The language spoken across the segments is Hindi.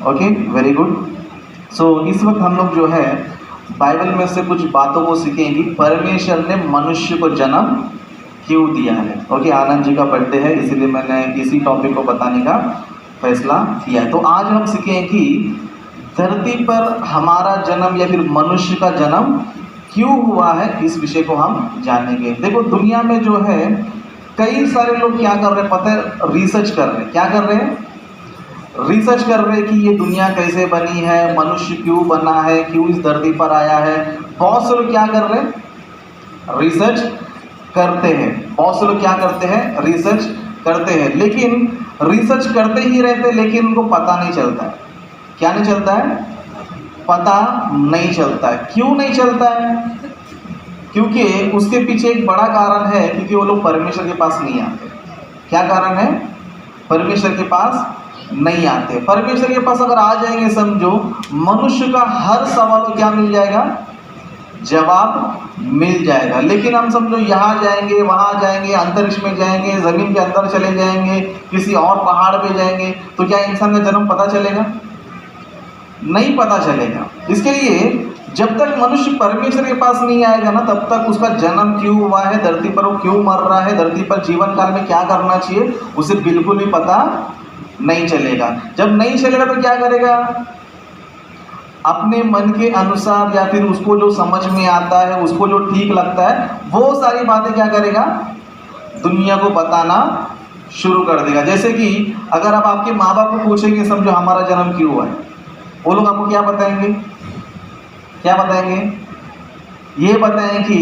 Okay, very good. सो इस वक्त हम लोग जो है बाइबल में से कुछ बातों को सीखेंगे। परमेश्वर ने मनुष्य को जन्म क्यों दिया है। ओके, आनंद जी का बर्थडे है, इसीलिए मैंने इसी टॉपिक को बताने का फैसला किया है। तो आज हम सीखेंगे कि धरती पर हमारा जन्म या फिर मनुष्य का जन्म क्यों हुआ है, इस विषय को हम जानेंगे। देखो, दुनिया में जो है कई सारे लोग क्या कर रहे हैं पता है, रिसर्च कर रहे हैं। क्या कर रहे हैं? रिसर्च कर रहे हैं कि ये दुनिया कैसे बनी है, मनुष्य क्यों बना है, क्यों इस धरती पर आया है। बहुत से लोग क्या कर रहे हैं? रिसर्च करते हैं। बहुत से लोग क्या करते हैं? रिसर्च करते हैं। लेकिन रिसर्च करते ही रहते हैं, लेकिन उनको पता नहीं चलता है। क्या नहीं चलता है? पता नहीं चलता है। क्यों नहीं चलता है? क्योंकि उसके पीछे एक बड़ा कारण है, क्योंकि वो लोग परमेश्वर के पास नहीं आते। क्या कारण है? परमेश्वर के पास नहीं आते। परमेश्वर के पास अगर आ जाएंगे, समझो मनुष्य का हर सवाल को क्या मिल जाएगा? जवाब मिल जाएगा। लेकिन हम समझो यहाँ जाएंगे, वहाँ जाएंगे, अंतरिक्ष में जाएंगे, जमीन के अंदर चले जाएंगे, किसी और पहाड़ पे जाएंगे, तो क्या इंसान का जन्म पता चलेगा? नहीं पता चलेगा। इसके लिए जब तक मनुष्य परमेश्वर के पास नहीं आएगा ना, तब तक उसका जन्म क्यों हुआ है, धरती पर वो क्यों मर रहा है, धरती पर जीवन काल में क्या करना चाहिए, उसे बिल्कुल भी पता नहीं चलेगा। जब नहीं चलेगा तो क्या करेगा? अपने मन के अनुसार या फिर उसको जो समझ में आता है, उसको जो ठीक लगता है, वो सारी बातें क्या करेगा? दुनिया को बताना शुरू कर देगा। जैसे कि अगर आप आपके माँ बाप को पूछेंगे, समझो हमारा जन्म क्यों हुआ है, वो लोग आपको क्या बताएंगे? क्या बताएंगे? ये बताएं कि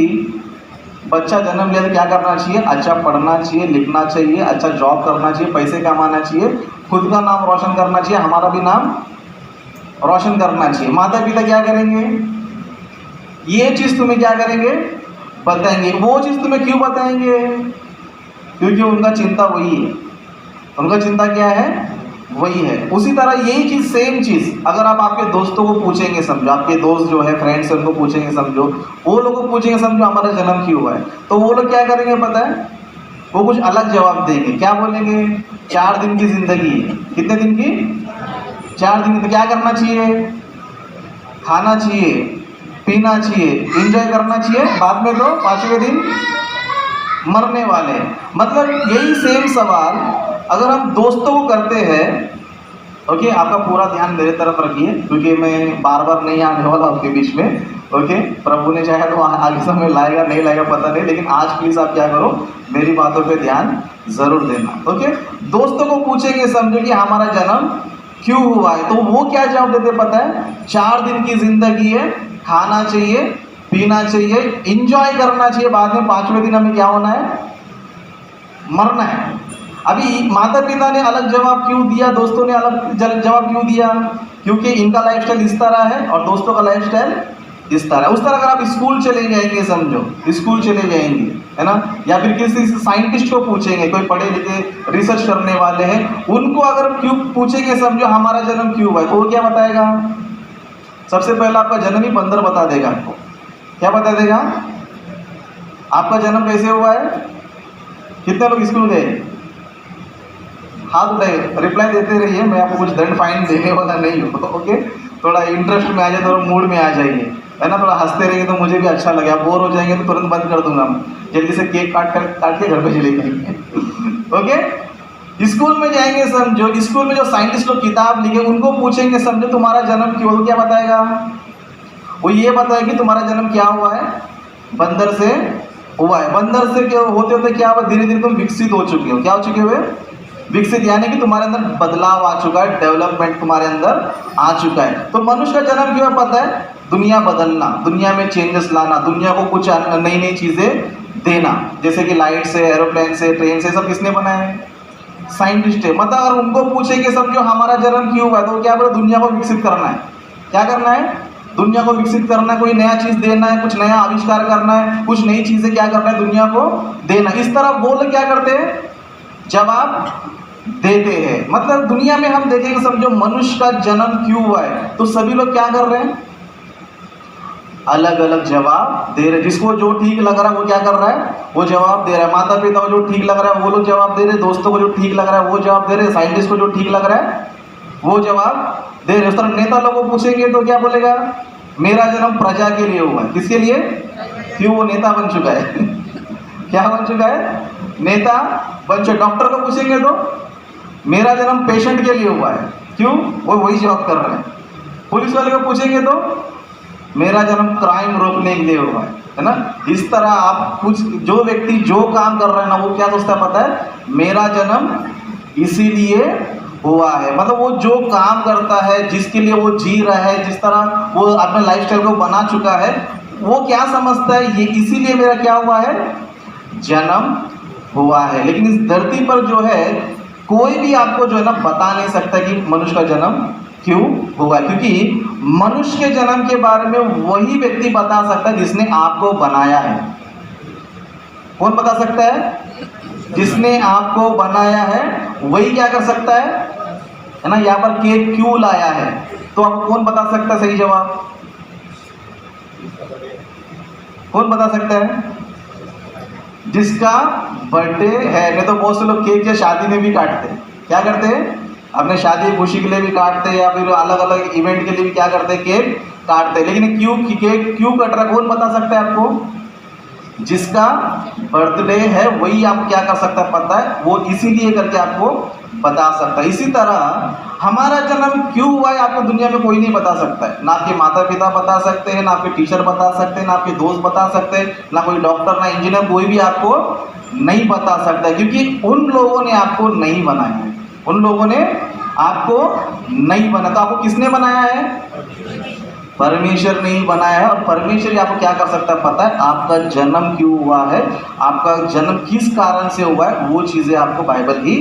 बच्चा जन्म लिया तो क्या करना चाहिए? अच्छा पढ़ना चाहिए, लिखना चाहिए, अच्छा जॉब करना चाहिए, पैसे कमाना चाहिए, खुद का नाम रोशन करना चाहिए, हमारा भी नाम रोशन करना चाहिए। माता पिता क्या करेंगे? ये चीज़ तुम्हें क्या करेंगे? बताएंगे। वो चीज़ तुम्हें क्यों बताएंगे? क्योंकि उनका चिंता वही है। उनका चिंता क्या है? वही है। उसी तरह यही चीज़, सेम चीज़ अगर आप आपके दोस्तों को पूछेंगे, समझो आपके दोस्त जो है फ्रेंड्स, उनको पूछेंगे, समझो वो लोगों को पूछेंगे, समझो हमारा जन्म क्यों हुआ है, तो वो लोग क्या करेंगे पता है? वो कुछ अलग जवाब देंगे। क्या बोलेंगे? 4 दिन की जिंदगी है। कितने दिन की? 4 दिन की। तो क्या करना चाहिए? खाना चाहिए, पीना चाहिए, एंजॉय करना चाहिए, बाद में तो 5वें दिन मरने वाले हैं। मतलब यही सेम सवाल अगर हम दोस्तों को करते हैं। ओके, आपका पूरा ध्यान मेरे तरफ रखिए, क्योंकि मैं बार बार नहीं आने वाला आपके बीच में। ओके, प्रभु ने चाहे तो आगे समय लाएगा, नहीं लाएगा पता नहीं, लेकिन आज प्लीज आप क्या करो, मेरी बातों पे ध्यान जरूर देना। ओके, दोस्तों को पूछेंगे, समझो कि हमारा जन्म क्यों हुआ है, तो वो क्या जवाब देते पता है? 4 दिन की जिंदगी है, खाना चाहिए, पीना चाहिए, इंजॉय करना चाहिए, बाद में 5वें दिन हमें क्या होना है? मरना है। अभी माता पिता ने अलग जवाब क्यों दिया, दोस्तों ने अलग जवाब क्यों दिया? क्योंकि इनका लाइफस्टाइल इस तरह है और दोस्तों का लाइफस्टाइल इस तरह है। उस तरह अगर आप स्कूल चले जाएंगे, समझो स्कूल चले जाएंगे, है ना, या फिर किसी साइंटिस्ट को पूछेंगे, कोई पढ़े लिखे रिसर्च करने वाले हैं, उनको अगर क्यों पूछेंगे, समझो हमारा जन्म क्यों हुआ है, तो वो क्या बताएगा? सबसे पहले आपका जन्म ही बंदर बता देगा आपको। क्या बता देगा? आपका जन्म कैसे हुआ है? कितने लोग स्कूल गए? हाथ उठाए, रिप्लाई देते रहिए, मैं आपको कुछ दंड फाइन देने वाला नहीं हूँ। ओके, थोड़ा इंटरेस्ट में आ जाए, थोड़ा मूड में आ जाइए, है ना, थोड़ा हंसते रहेंगे तो मुझे भी अच्छा लगे। आप बोर हो जाएंगे तो तुरंत बंद कर दूंगा, जल्दी से केक काट के घर पे चले जाएंगे। ओके, स्कूल में जाएंगे, समझो स्कूल में जो साइंटिस्ट लोग किताब लिखे, उनको पूछेंगे, समझो तुम्हारा जन्म क्यों, वो क्या बताएगा? वो ये बताएगा कि तुम्हारा जन्म क्या हुआ है? बंदर से हुआ है। बंदर से क्या होते होते क्या हुआ? धीरे धीरे तुम विकसित हो चुके हो। क्या हो चुके हुए? विकसित, यानी कि तुम्हारे अंदर बदलाव आ चुका है, डेवलपमेंट तुम्हारे अंदर आ चुका है। तो मनुष्य का जन्म क्यों पता है? दुनिया बदलना, दुनिया में चेंजेस लाना, दुनिया को कुछ नई नई चीजें देना, जैसे कि लाइट से, एरोप्लेन से, ट्रेन से, सब किसने बनाया है? साइंटिस्ट है। मतलब अगर उनको पूछेंगे, समझो हमारा जन्म क्यों हुआ है, तो क्या बोले? दुनिया को विकसित करना है। क्या करना है? दुनिया को विकसित करना है, कोई नया चीज देना है, कुछ नया आविष्कार करना है, कुछ नई चीजें क्या करना है? दुनिया को देना। इस तरह वो लोग क्या करते हैं? जवाब देते हैं। मतलब दुनिया में हम देखेंगे, समझो मनुष्य का जन्म क्यों हुआ है, तो सभी लोग क्या कर रहे हैं? अलग अलग जवाब दे रहे। जिसको जो ठीक लग रहा है वो क्या कर रहा है? वो जवाब दे रहा है। माता पिता को जो ठीक लग रहा है वो लोग जवाब दे रहे हैं, दोस्तों को जो ठीक लग रहा है वो जवाब दे रहे हैं, साइंटिस्ट को जो ठीक लग रहा है वो जवाब दे रहे। उस तरह नेता लोगों को पूछेंगे तो क्या बोलेगा, मेरा जन्म प्रजा के लिए हुआ है। किसके लिए? क्यों, वो नेता बन चुका है क्या बन चुका है? नेता बन चुका। डॉक्टर को पूछेंगे तो मेरा जन्म पेशेंट के लिए हुआ है। क्यों? वो वही जॉब कर रहे हैं। पुलिस वाले को पूछेंगे तो मेरा जन्म क्राइम रोकने के लिए हुआ है ना। इस तरह आप कुछ, जो व्यक्ति जो काम कर रहा है ना, वो क्या सोचता है पता है, मेरा जन्म इसीलिए हुआ है। मतलब वो जो काम करता है, जिसके लिए वो जी रहा है, जिस तरह वो अपने लाइफस्टाइल को बना चुका है, वो क्या समझता है, ये इसीलिए मेरा क्या हुआ है, जन्म हुआ है। लेकिन इस धरती पर जो है कोई भी आपको जो है ना बता नहीं सकता कि मनुष्य का जन्म क्यों हुआ, क्योंकि मनुष्य के जन्म के बारे में वही व्यक्ति बता सकता है जिसने आपको बनाया है। कौन बता सकता है? जिसने आपको बनाया है वही क्या कर सकता है ना। यहाँ पर केक क्यों लाया है, तो आपको कौन बता सकता है सही जवाब? कौन बता सकता है? जिसका बर्थडे है। नहीं तो बहुत से लोग केक या शादी में भी काटते हैं। क्या करते हैं? अपने शादी खुशी के लिए भी काटते हैं, या फिर अलग अलग इवेंट के लिए भी क्या करते हैं, केक काटते हैं। लेकिन क्यों केक क्यों कट रहा है, कौन बता सकता है आपको? जिसका बर्थडे है वही आप क्या कर सकता है पता है, वो इसीलिए करके आपको बता सकता है। इसी तरह हमारा जन्म क्यों हुआ है आपको दुनिया में कोई नहीं बता सकता है। ना आपके माता पिता बता सकते हैं, ना आपके टीचर बता सकते हैं, ना आपके दोस्त बता सकते हैं, ना कोई डॉक्टर, ना इंजीनियर, कोई भी आपको नहीं बता सकता है, क्योंकि उन लोगों ने आपको नहीं बनाया है। उन लोगों ने आपको नहीं बनाया। तो आपको किसने बनाया है? परमेश्वर ने ही बनाया है। और परमेश्वर आपको क्या कर सकता है पता है, आपका जन्म क्यों हुआ है, आपका जन्म किस कारण से हुआ है, वो चीज़ें आपको बाइबल ही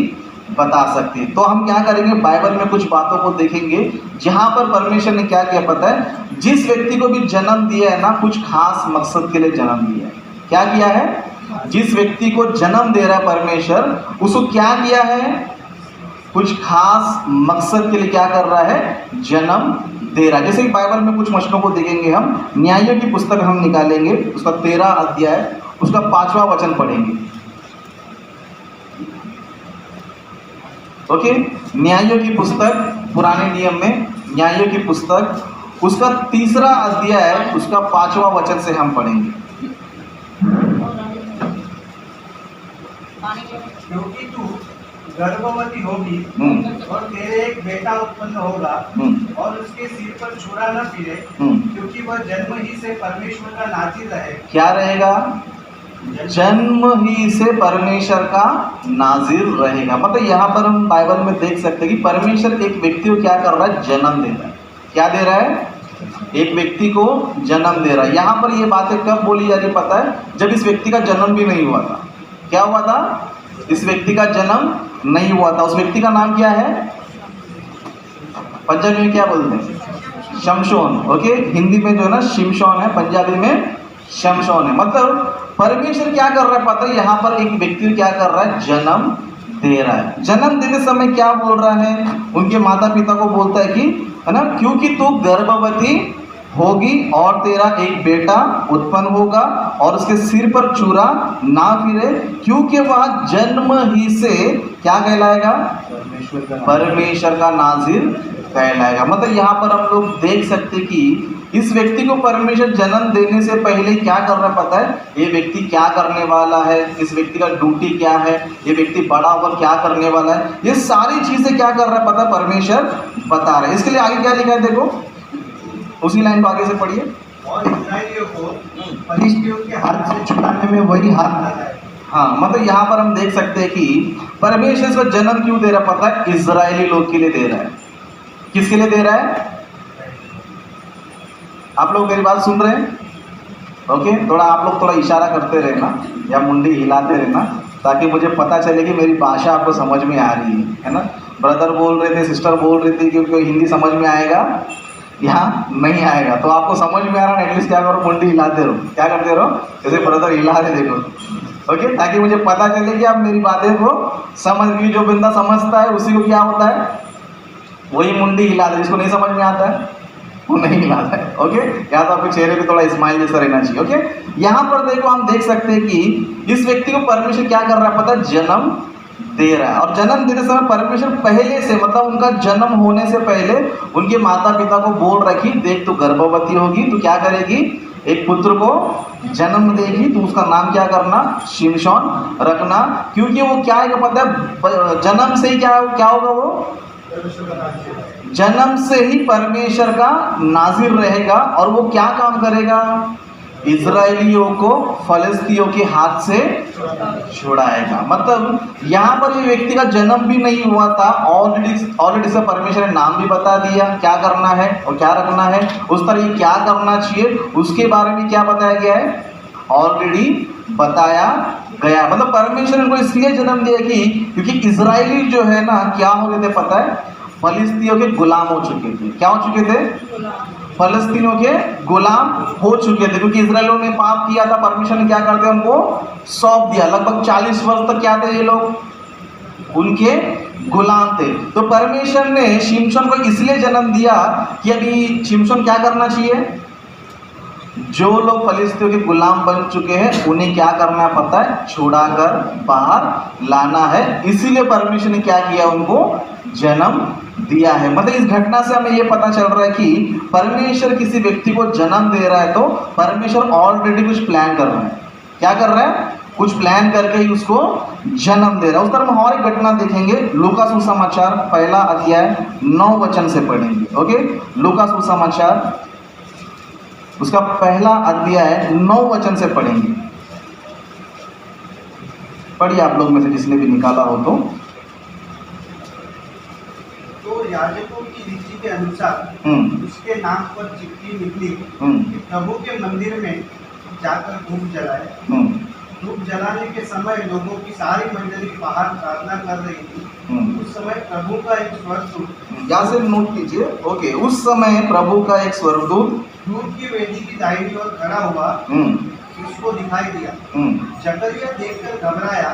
बता सकती है। तो हम क्या करेंगे, बाइबल में कुछ बातों को देखेंगे जहाँ पर परमेश्वर ने क्या किया पता है, जिस व्यक्ति को भी जन्म दिया है ना, कुछ खास मकसद के लिए जन्म दिया है। क्या किया है? जिस व्यक्ति को जन्म दे रहा है परमेश्वर, उसको क्या किया है, कुछ खास मकसद के लिए क्या कर रहा है, जन्म दे रहा है। जैसे कि बाइबल में कुछ वचनों को देखेंगे हम। न्यायों की पुस्तक हम निकालेंगे, उसका 13 अध्याय, उसका 5वां वचन पढ़ेंगे। ओके, न्यायों की पुस्तक, पुराने नियम में न्यायों की पुस्तक, उसका 3 अध्याय, उसका 5वां वचन से हम पढ़ेंगे। क्योंकि तू गर्भवती होगी और तेरे एक बेटा उत्पन्न होगा और उसके सिर पर छुरा न फिरे, क्योंकि वह जन्म ही से परमेश्वर का नाज़िर रहे। क्या रहेगा? जन्म ही से परमेश्वर का नाज़िर रहेगा। मतलब यहाँ पर हम बाइबल में देख सकते हैं कि परमेश्वर एक व्यक्ति को क्या कर रहा है, जन्म दे रहा है। क्या दे रहा है? एक व्यक्ति को जन्म दे रहा है। यहाँ पर ये बातें कब बोली जा रही पता है, जब इस व्यक्ति का जन्म भी नहीं हुआ था। क्या हुआ था? इस व्यक्ति का जन्म नहीं हुआ था। उस व्यक्ति का नाम क्या है? पंजाबी में क्या बोलते हैं? शमशोन। ओके, हिंदी में जो है ना शिमशोन है, पंजाबी में शमशोन है। मतलब परमेश्वर क्या कर रहा है पता है, यहाँ पर एक व्यक्ति क्या कर रहा है, जन्म दे रहा है। जन्म देते समय क्या बोल रहा है, उनके माता पिता को बोलता है कि, है ना, क्योंकि तू गर्भवती होगी और तेरा एक बेटा उत्पन्न होगा और उसके सिर पर छुरा ना फिरे, क्योंकि वह जन्म ही से क्या कहलाएगा, परमेश्वर का नाज़िर कहलाएगा। मतलब यहाँ पर हम लोग देख सकते कि इस व्यक्ति को परमेश्वर जन्म देने से पहले क्या कर रहा है पता है, ये व्यक्ति क्या करने वाला है, इस व्यक्ति का ड्यूटी क्या है, ये व्यक्ति बड़ा होकर क्या करने वाला है, ये सारी चीजें क्या कर रहा है पता है, परमेश्वर बता रहा है। इसके लिए आगे क्या लिखा है देखो, उसी लाइन को आगे से पढ़िए। और इस्राएलियों को फलिश्तियों के हाथ से छुड़ाने में वही हाथ लगाए। हाँ, मतलब यहाँ पर हम देख सकते हैं कि परमेश्वर इसको जन्म क्यों दे रहा है पता है, इजरायली लोग के लिए दे रहा है। किसके लिए दे रहा है? आप लोग मेरी बात सुन रहे हैं? ओके, थोड़ा आप लोग थोड़ा इशारा करते रहना या मुंडी हिलाते रहना, ताकि मुझे पता चले कि मेरी भाषा आपको समझ में आ रही है ना। ब्रदर बोल रहे थे, सिस्टर बोल रही थी कि उनको हिंदी समझ में आएगा या नहीं आएगा, तो आपको समझ में आ रहा है, एटलीस्ट क्या करो, मुंडी हिलाते रहो। क्या करते रहो? जैसे ब्रदर हिला रहे देखो, ओके, ताकि मुझे पता चले कि आप मेरी बातें को समझ, क्योंकि जो बंदा समझता है उसी को क्या होता है, वही मुंडी हिलाता है। जिसको नहीं समझ में आता है वो नहीं हिलाता है। ओके, या तो आपके चेहरे पे थोड़ा स्माइल जैसा रहना चाहिए। ओके, यहाँ पर देखो हम देख सकते हैं कि इस व्यक्ति को परमेश्वर क्या कर रहा है पता है, जन्म दे रहा है। और जन्म देते समय परमेश्वर पहले से, मतलब उनका जन्म होने से पहले उनके माता पिता को बोल रखी, देख तू गर्भवती होगी, तो क्या करेगी, एक पुत्र को जन्म देगी, तो उसका नाम क्या करना, शिमशोन रखना। क्योंकि वो क्या है पता है, जन्म से ही क्या होगा, वो जन्म से ही परमेश्वर का नाजिर रहेगा। और वो क्या काम करेगा, इजराइलियों को फलस्तियों के हाथ से छुड़ाएगा। मतलब यहाँ पर ये व्यक्ति का जन्म भी नहीं हुआ था, ऑलरेडी से परमेश्वर ने नाम भी बता दिया क्या करना है और क्या रखना है, उस तरह ये क्या करना चाहिए उसके बारे में क्या बताया गया है, ऑलरेडी बताया गया। मतलब परमेश्वर ने उनको इसलिए जन्म दिया कि क्योंकि इजराइली जो है ना क्या हो गए थे पता है, फलिस्तियों के गुलाम हो चुके थे। क्या हो चुके थे, फलस्तीनों के गुलाम हो चुके थे, क्योंकि इजराइलियों ने पाप किया था। परमेश्वर ने क्या करते हैं, उनको सौंप दिया। लगभग 40 वर्ष तक क्या थे ये लोग, उनके गुलाम थे। तो परमेश्वर ने शिमशोन को इसलिए जन्म दिया कि अभी शिमशोन क्या करना चाहिए, जो लोग फलिस्तियों के गुलाम बन चुके हैं उन्हें क्या करना है पता है, छुड़ाकर बाहर लाना है। इसीलिए परमेश्वर ने क्या किया, उनको जन्म दिया है। मतलब इस घटना से हमें यह पता चल रहा है कि परमेश्वर किसी व्यक्ति को जन्म दे रहा है तो परमेश्वर ऑलरेडी कुछ प्लान कर रहा है। क्या कर रहा है, कुछ प्लान करके ही उसको जन्म दे रहा है। उस तरह हम और एक घटना देखेंगे, लूका सुसमाचार पहला अध्याय 9 वचन से पढ़ेंगे। ओके, लूका सुसमाचार उसका पहला अध्याय 9 वचन से पढ़ेंगे। पढ़िए आप लोग में से जिसने भी निकाला हो तो याजकों की रीति के अनुसार उसके नाम पर चिट्ठी निकली कि प्रभु के मंदिर में जाकर धूप जलाए। धूप जलाने के समय लोगों की सारी मंडली बाहर प्रार्थना कर रही थी। उस समय प्रभु का एक स्वर्गदूत, यहाँ से नोट कीजिए। ओके, उस समय प्रभु का एक स्वर्गदूत धूप की वेदी की दाहिनी ओर खड़ा हुआ उसको दिखाई दिया। जकरिया देखकर घबराया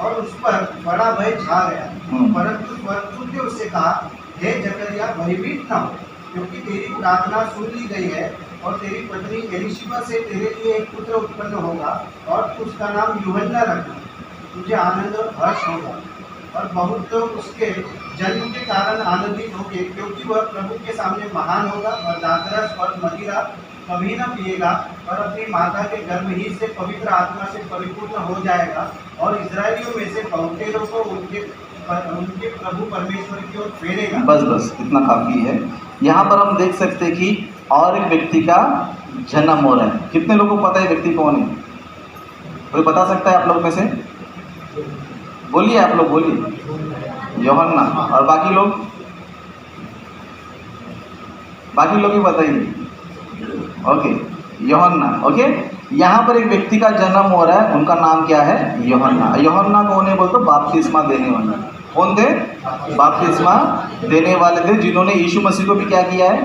और उस पर बड़ा भय छा गया। परंतु स्वर्गदूत ने उससे कहा, हे जकरिया भयभीत न हो, क्योंकि तेरी प्रार्थना सुन ली गई है और तेरी पत्नी एलिशिबा से तेरे लिए एक पुत्र उत्पन्न होगा और उसका नाम यूहन्ना रखना। तुझे आनंद और हर्ष होगा और बहुत लोग उसके जन्म के कारण आनंदित होंगे, क्योंकि वह प्रभु के सामने महान होगा और दाखरस और मदिरा कभी न पिएगा और अपनी माता के गर्भ ही से पवित्र आत्मा से परिपूर्ण हो जाएगा और इजरायलियों में से बहुतेरों को उनके प्रभु परमेश्वर की ओर फेरेगा। बस इतना काफी है। यहाँ पर हम देख सकते हैं कि और एक व्यक्ति का जन्म हो रहा है। कितने लोगों को पता है व्यक्ति कौन है, कोई बता सकता है आप लोग में से? बोलिए, आप लोग बोलिए। यूहन्ना। और बाकी लोग भी बताइए। ओके, यूहन्ना। ओके, यहाँ पर एक व्यक्ति का जन्म हो रहा है, उनका नाम क्या है, यूहन्ना। यूहन्ना कौन है बोलते, बपतिस्मा देने वाले। कौन थे, बपतिस्मा देने वाले थे, जिन्होंने यीशु मसीह को भी क्या किया है,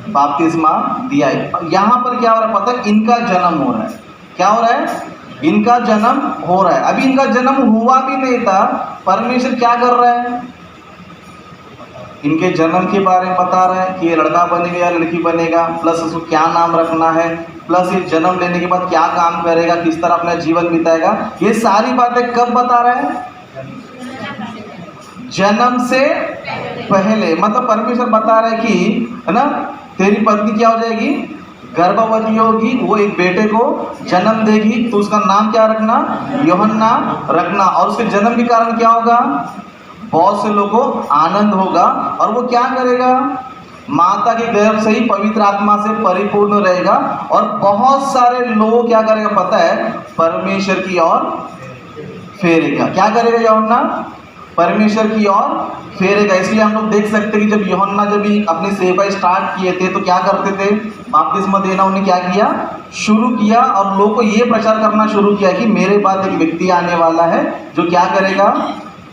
बपतिस्मा दिया है। यहाँ पर क्या हो रहा है पता है, इनका जन्म हो रहा है। क्या हो रहा है, इनका जन्म हो रहा है। अभी इनका जन्म हुआ भी नहीं था, परमेश्वर क्या कर रहा है, इनके जन्म के बारे में बता रहा है कि ये लड़का बनेगा या लड़की बनेगा, प्लस उसको क्या नाम रखना है, प्लस ये जन्म लेने के बाद क्या काम करेगा, किस तरह अपना जीवन बिताएगा। ये सारी बातें कब बता रहा है, जन्म से पहले। मतलब परमेश्वर बता रहा है कि है ना, तेरी पत्नी क्या हो जाएगी, गर्भवती होगी, वो एक बेटे को जन्म देगी, तो उसका नाम क्या रखना, यूहन्ना रखना। और उसके जन्म के कारण क्या होगा, बहुत से लोगों को आनंद होगा। और वो क्या करेगा, माता के गर्भ से ही पवित्र आत्मा से परिपूर्ण रहेगा और बहुत सारे लोग क्या करेगा पता है, परमेश्वर की ओर फेरेगा। क्या करेगा यूहन्ना, परमेश्वर की ओर फेरेगा। इसलिए हम लोग देख सकते हैं कि जब यूहन्ना जब अपनी सेवा स्टार्ट किए थे तो क्या करते थे, बपतिस्मा देना उन्हें क्या किया, शुरू किया। और लोगों को ये प्रचार करना शुरू किया कि मेरे बाद एक व्यक्ति आने वाला है जो क्या करेगा,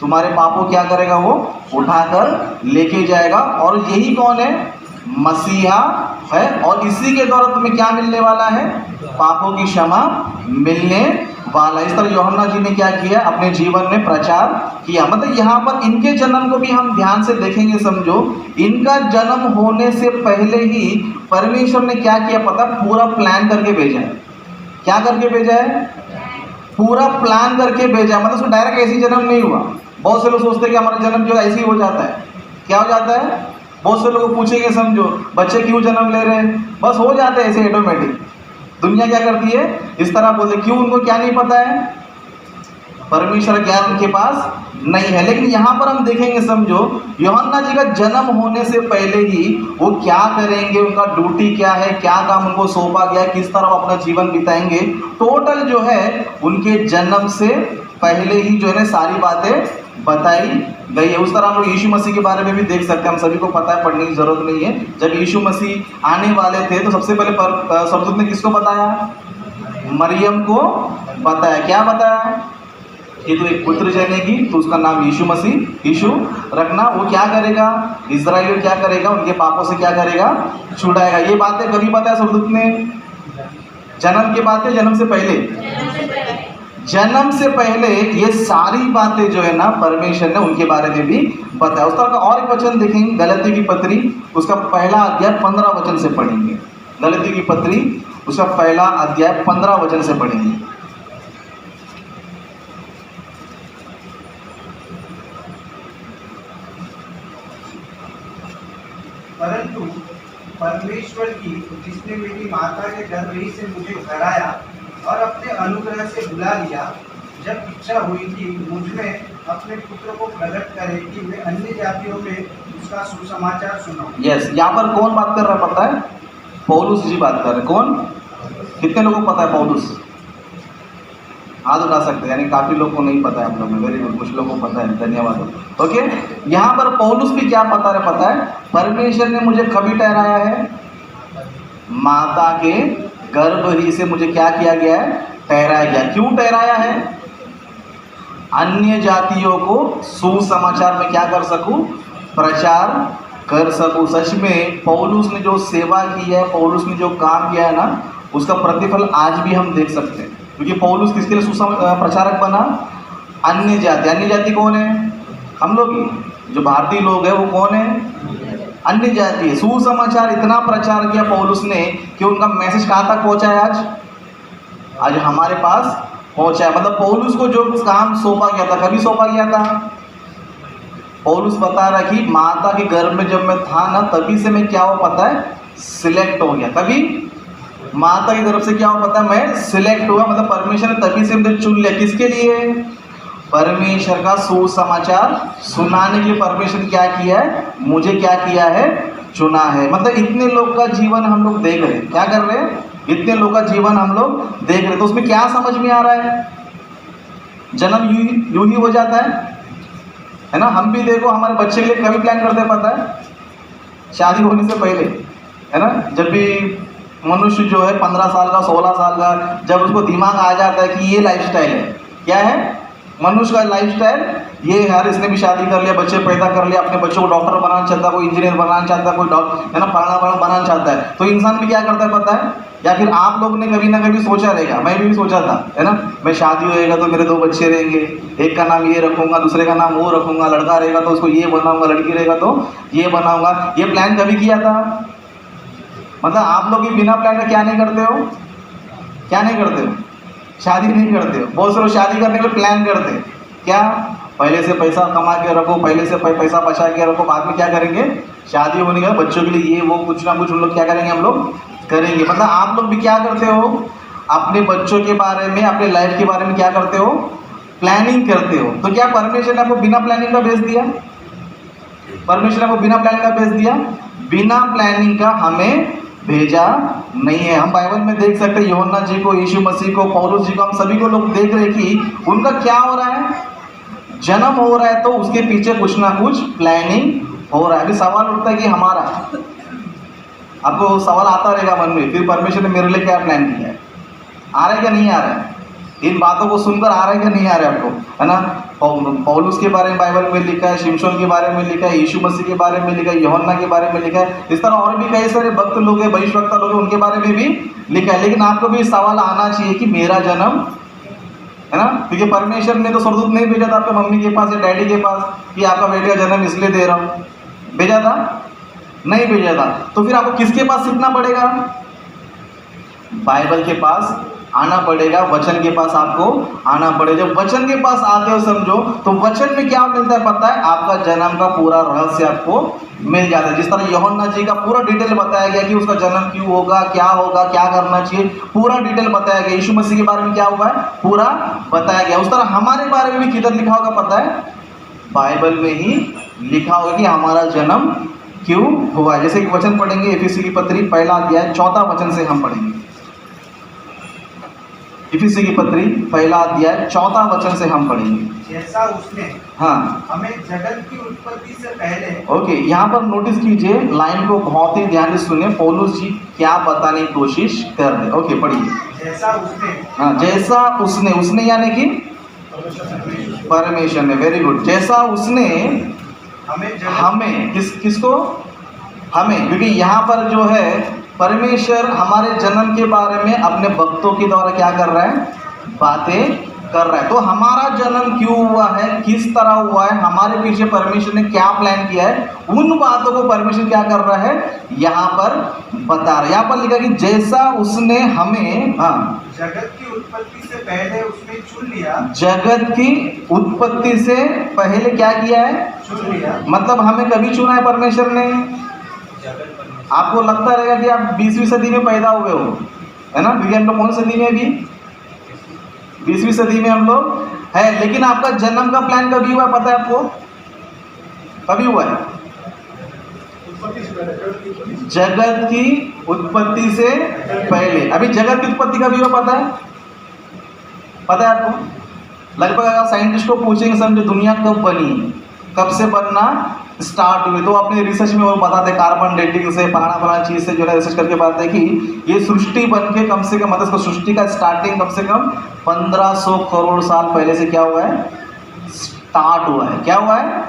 तुम्हारे पापों क्या करेगा, वो उठाकर लेके जाएगा। और यही कौन है, मसीहा है। और इसी के द्वारा तुम्हें क्या मिलने वाला है, पापों की क्षमा मिलने वाला। इस तरह यूहन्ना जी ने क्या किया, अपने जीवन में प्रचार किया। मतलब यहाँ पर इनके जन्म को भी हम ध्यान से देखेंगे, समझो इनका जन्म होने से पहले ही परमेश्वर ने क्या किया पता, पूरा प्लान करके भेजा है। क्या करके भेजा है, पूरा प्लान करके भेजा, मतलब उसको डायरेक्ट ऐसे जन्म नहीं हुआ। बहुत से लोग सोचते हैं कि हमारा जन्म जो ऐसे ही हो जाता है। क्या हो जाता है? बहुत से लोग पूछेंगे, समझो बच्चे क्यों जन्म ले रहे हैं, बस हो जाते हैं ऐसे ऑटोमेटिक। दुनिया क्या करती है, इस तरह बोलते, क्यों? उनको क्या नहीं पता है, परमेश्वर ज्ञान उनके पास नहीं है। लेकिन यहाँ पर हम देखेंगे, समझो यूहन्ना जी का जन्म होने से पहले ही वो क्या करेंगे, उनका ड्यूटी क्या है, क्या काम उनको सौंपा गया है, किस तरह वो अपना जीवन बिताएंगे, टोटल जो है उनके जन्म से पहले ही जो है सारी बातें बताई गई है। उस तरह हम लोग यीशु मसीह के बारे में भी देख सकते हैं, हम सभी को पता है, पढ़ने की जरूरत नहीं है। जब यीशु मसीह आने वाले थे तो सबसे पहले स्वर्गदूत ने किसको बताया? मरियम को बताया। क्या बताया? कि तू एक पुत्र जनेगी, तो उसका नाम यीशु मसीह, यीशु रखना। वो क्या करेगा? इजराइल क्या करेगा? उनके पापों से क्या करेगा? छुड़ाएगा। ये बातें कभी बताया स्वर्गदूत ने? जन्म की बातें, जन्म से पहले, जन्म से पहले ये सारी बातें जो है ना परमेश्वर ने उनके बारे में भी बताया। उस तरह का और एक वचन देखेंगे, गलती की पत्री उसका पहला अध्याय 15 वचन से पढ़ेंगे। गलती की पत्री उसका पहला अध्याय 15 वचन से पढ़ेंगे। परंतु परमेश्वर की, जिसने मेरी माता के गर्भ ही से मुझे घराया और अपने अनुग्रह से बुला लिया, जब इच्छा हुई कि मुझ में अपने पुत्र को प्रकट करे कि मैं अन्य जातियों में उसका सुसमाचार सुनाऊं। यस, यहाँ पर कौन बात कर रहा है पता है? पौलुस जी बात कर रहे हैं। कौन? कितने लोगों को पता है पौलुस? हाथ उठा सकते हैं, यानी काफी लोगों को नहीं पता है आप लोगों में। वेरी गुड, कुछ लोगों को पता है, धन्यवाद। ओके, यहाँ पर पौलुस भी क्या पता है? परमेश्वर ने मुझे कभी ठहराया है? माता के गर्भ ही से मुझे क्या किया गया है? ठहराया गया। क्यों ठहराया है? अन्य जातियों को सुसमाचार में क्या कर सकूं? प्रचार कर सकूं। सच में पौलुस ने जो सेवा की है, पौलुस ने जो काम किया है ना, उसका प्रतिफल आज भी हम देख सकते हैं। क्योंकि पौलुस किसके लिए प्रचारक बना? अन्य जाति। अन्य जाति कौन है? हम लोग ही, जो भारतीय लोग हैं वो कौन है? अन्य जाति है। सुसमाचार इतना प्रचार किया पौलुस ने कि उनका मैसेज कहाँ तक पहुंचा है? आज हमारे पास पहुंचा है। मतलब पौलुस को जो काम सौंपा गया था, कभी सौंपा गया था? पौलुस बता रहा कि माता के गर्भ में जब मैं था ना, तभी से मैं क्या हो पता है? सिलेक्ट हो गया। तभी माता की तरफ से क्या हो पता है? मैं सिलेक्ट हुआ। मतलब परमेश्वर ने तभी से मुझे चुन लिया। किसके लिए? परमेश्वर का सुसमाचार सुनाने के लिए परमेश्वर ने क्या किया है? मुझे क्या किया है? चुना है। मतलब इतने लोग का जीवन हम लोग देख रहे हैं। क्या कर रहे हैं? इतने लोग का जीवन हम लोग देख रहे हैं। तो उसमें क्या समझ में आ रहा है? जन्म यूं ही हो जाता है ना। हम भी देखो, हमारे बच्चे के लिए कभी प्लान करते हैं पता है? शादी होने से पहले, है ना। जब भी मनुष्य जो है 15 साल का, 16 साल का, जब उसको दिमाग आ जाता है कि ये लाइफस्टाइल है, क्या है मनुष्य का लाइफस्टाइल, ये यार इसने भी शादी कर लिया, बच्चे पैदा कर लिया, अपने बच्चों को डॉक्टर बनाना चाहता है, कोई इंजीनियर बनाना चाहता है, कोई है ना फलाना बनाना चाहता है। तो इंसान भी क्या करता है पता है? या फिर आप लोग ने कभी ना कभी सोचा रहेगा, मैं भी सोचा था, है ना, मैं शादी होएगा तो मेरे 2 बच्चे रहेंगे, एक का नाम ये रखूंगा, दूसरे का नाम वो रखूंगा, लड़का रहेगा तो उसको ये बनाऊंगा, लड़की रहेगा तो ये बनाऊंगा। ये प्लान कभी किया था? मतलब आप लोग बिना प्लान का क्या नहीं करते हो? क्या नहीं करते हो? शादी नहीं करते हो। बहुत से लोग शादी करने के लिए प्लान करते हैं। क्या? पहले से पैसा कमा के रखो, पहले से पैसा बचा के रखो, बाद में क्या करेंगे? शादी होने के बाद बच्चों के लिए ये वो कुछ ना कुछ उन लोग क्या करेंगे, हम लोग करेंगे। मतलब आप लोग भी क्या करते हो? अपने बच्चों के बारे में, अपने लाइफ के बारे में क्या करते हो? प्लानिंग करते हो। तो क्या परमेश्वर ने आपको बिना प्लानिंग का भेज दिया? परमेश्वर ने आपको बिना प्लानिंग का भेज दिया? बिना प्लानिंग का हमें भेजा नहीं है। हम बाइबल में देख सकते हैं यूहन्ना जी को, यीशु मसीह को, पौलुस जी को, हम सभी को लोग देख रहे हैं कि उनका क्या हो रहा है? जन्म हो रहा है तो उसके पीछे कुछ ना कुछ प्लानिंग हो रहा है। अभी सवाल उठता है कि हमारा, आपको सवाल आता रहेगा मन में, फिर परमेश्वर ने मेरे लिए क्या प्लान किया है? आ रहा है क्या नहीं आ रहा है? इन बातों को सुनकर आ रहा है क्या नहीं आ रहा है आपको, है ना। पौलुस के बारे में बाइबल में लिखा है, शिमशोन के बारे में लिखा है, यीशु मसीह के बारे में लिखा है, यूहन्ना के बारे में लिखा है। इस तरह और भी कई सारे भक्त लोग हैं, भविष्यवक्ता लोग हैं, उनके बारे में भी लिखा है। लेकिन आपको भी सवाल आना चाहिए कि मेरा जन्म, है ना, क्योंकि परमेश्वर ने तो स्वर्गदूत नहीं भेजा था आपके मम्मी के पास या डैडी के पास कि आपका बेटे का जन्म इसलिए दे रहा हूँ। भेजा था? नहीं भेजा था। तो फिर आपको किसके पास सीखना पड़ेगा? बाइबल के पास आना पड़ेगा, वचन के पास आपको आना पड़ेगा। जब वचन के पास आते हो समझो, तो वचन में क्या मिलता है पता है, आपका जन्म का पूरा रहस्य आपको मिल जाता है। जिस तरह यूहन्ना जी का पूरा डिटेल बताया गया कि उसका जन्म क्यों होगा, क्या करना चाहिए, पूरा डिटेल बताया गया। यीशु मसीह के बारे में क्या हुआ है, पूरा बताया गया। उस तरह हमारे बारे में भी किधर लिखा होगा पता है, बाइबल में ही लिखा होगा कि हमारा जन्म क्यों हुआ है। जैसे कि वचन पढ़ेंगे, एफिसी की पत्री 1 अध्याय 4 वचन से हम पढ़ेंगे। एफिसी की पत्री 1 अध्याय 4 वचन से हम पढ़ेंगे। जैसा उसने हमें जगत की उत्पत्ति से पहले। ओके, यहाँ पर नोटिस कीजिए, लाइन को बहुत ही ध्यान से सुनिए, पौलुस जी क्या बताने की कोशिश कर रहे। ओके, पढ़िए। जैसा उसने, जैसा उसने यानी कि परमेश्वर ने, वेरी गुड। जैसा उसने हमें किसको, हमें, क्योंकि यहाँ पर जो है परमेश्वर हमारे जन्म के बारे में अपने भक्तों के द्वारा क्या कर रहा है, बातें कर रहा है। तो हमारा जन्म क्यों हुआ है, किस तरह हुआ है, हमारे पीछे परमेश्वर ने क्या प्लान किया है, उन बातों को परमेश्वर क्या कर रहा है, यहाँ पर बता रहा है। यहाँ पर लिखा कि जैसा उसने हमें, जगत की उत्पत्ति से पहले उसने चुन लिया। जगत की उत्पत्ति से पहले क्या किया है, चुन लिया। मतलब हमें कभी चुना है परमेश्वर ने? आपको लगता रहेगा कि आप 20वीं सदी में पैदा हुए हो, है ना, क्योंकि हम लोग कौन सदी में, भी 20वीं सदी में हम लोग है। लेकिन आपका जन्म का प्लान कभी हुआ पता है आपको, कभी हुआ है? जगत की उत्पत्ति से पहले। अभी जगत की उत्पत्ति कभी हुआ पता है? पता है आपको? लगभग अगर साइंटिस्ट को पूछेंगे समझो दुनिया कब बनी, कब से बनना स्टार्ट हुई, तो अपने रिसर्च में वो बताते, कार्बन डेटिंग से फलाना चीज से जो है रिसर्च करके बताते हैं कि ये सृष्टि बन के कम से कम, मतलब सृष्टि का स्टार्टिंग कम से कम 1500 करोड़ साल पहले से क्या हुआ है, स्टार्ट हुआ है। क्या हुआ है,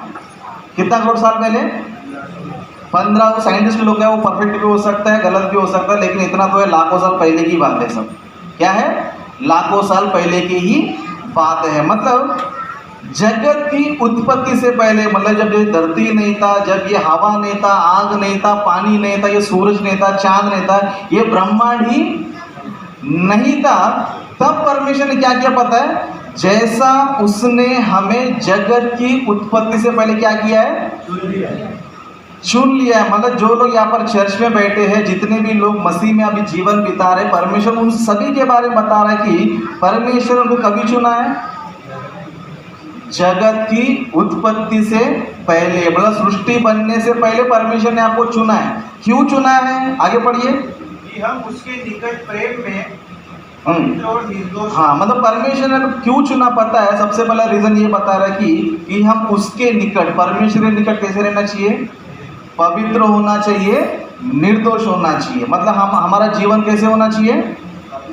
कितना करोड़ साल पहले? 15। साइंटिस्ट लोग हैं, वो परफेक्ट भी हो सकता है, गलत भी हो सकता है, लेकिन इतना तो है, लाखों साल पहले की बात है। सब क्या है, लाखों साल पहले की ही बात है। मतलब जगत की उत्पत्ति से पहले, मतलब जब ये धरती नहीं था, जब ये हवा नहीं था, आग नहीं था, पानी नहीं था, ये सूरज नहीं था, चांद नहीं था, ये ब्रह्मांड ही नहीं था, तब परमेश्वर ने क्या किया पता है, जैसा उसने हमें जगत की उत्पत्ति से पहले क्या किया है, चुन लिया है। मतलब जो लोग यहाँ पर चर्च में बैठे हैं, जितने भी लोग मसीह में अभी जीवन बिता रहे, परमेश्वर उन सभी के बारे में बता रहा है कि परमेश्वर उनको कभी चुना है, जगत की उत्पत्ति से पहले, मतलब सृष्टि बनने से पहले परमेश्वर ने आपको चुना है। क्यों चुना है, आगे पढ़िए। कि हम उसके निकट प्रेम में और निर्दोष। हाँ, मतलब परमेश्वर ने क्यों चुना पता है, सबसे पहला रीजन ये बता रहा है कि हम उसके निकट, परमेश्वर के निकट कैसे रहना चाहिए, पवित्र होना चाहिए, निर्दोष होना चाहिए। मतलब हमारा जीवन कैसे होना चाहिए,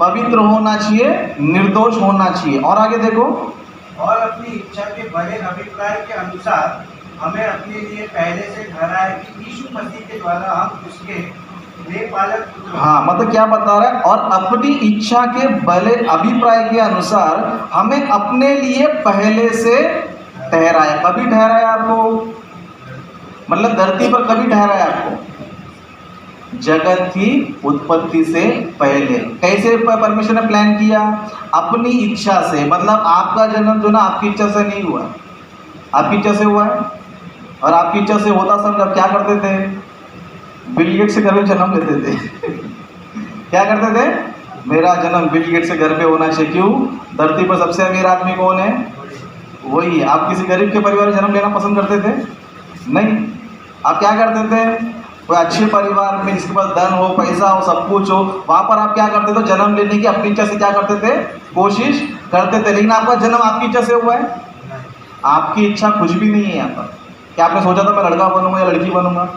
पवित्र होना चाहिए, निर्दोष होना चाहिए। और आगे देखो, और अपनी इच्छा के भले अभिप्राय के अनुसार हमें अपने लिए पहले से ठहरा है कि यीशु मसीह के द्वारा हम उसके लेपालक पुत्र। हाँ, मतलब क्या बता रहा है, और अपनी इच्छा के भले अभिप्राय के अनुसार हमें अपने लिए पहले से ठहराया। कभी ठहराया आपको, मतलब धरती पर कभी ठहराया आपको, जगत की उत्पत्ति से पहले। कैसे परमेश्वर ने प्लान किया, अपनी इच्छा से। मतलब आपका जन्म जो ना आपकी इच्छा से नहीं हुआ, आपकी इच्छा से हुआ है। और आपकी इच्छा से होता सब जब क्या करते थे, बिल गेट्स के घर में जन्म लेते थे क्या करते थे, मेरा जन्म बिल गेट्स के घर पे होना चाहिए। क्यों, धरती पर सबसे अमीर आदमी कौन है, वही है। आप किसी गरीब के परिवार में जन्म लेना पसंद करते थे? नहीं। आप क्या करते थे, कोई अच्छे परिवार में जिसके पास धन हो, पैसा हो, सब कुछ हो, वहाँ पर आप क्या करते थे, जन्म लेने की अपनी इच्छा से क्या करते थे, कोशिश करते थे। लेकिन आपका जन्म आपकी इच्छा से हुआ है, आपकी इच्छा कुछ भी नहीं है यहाँ पर। क्या आपने सोचा था मैं लड़का बनूंगा या लड़की बनूंगा,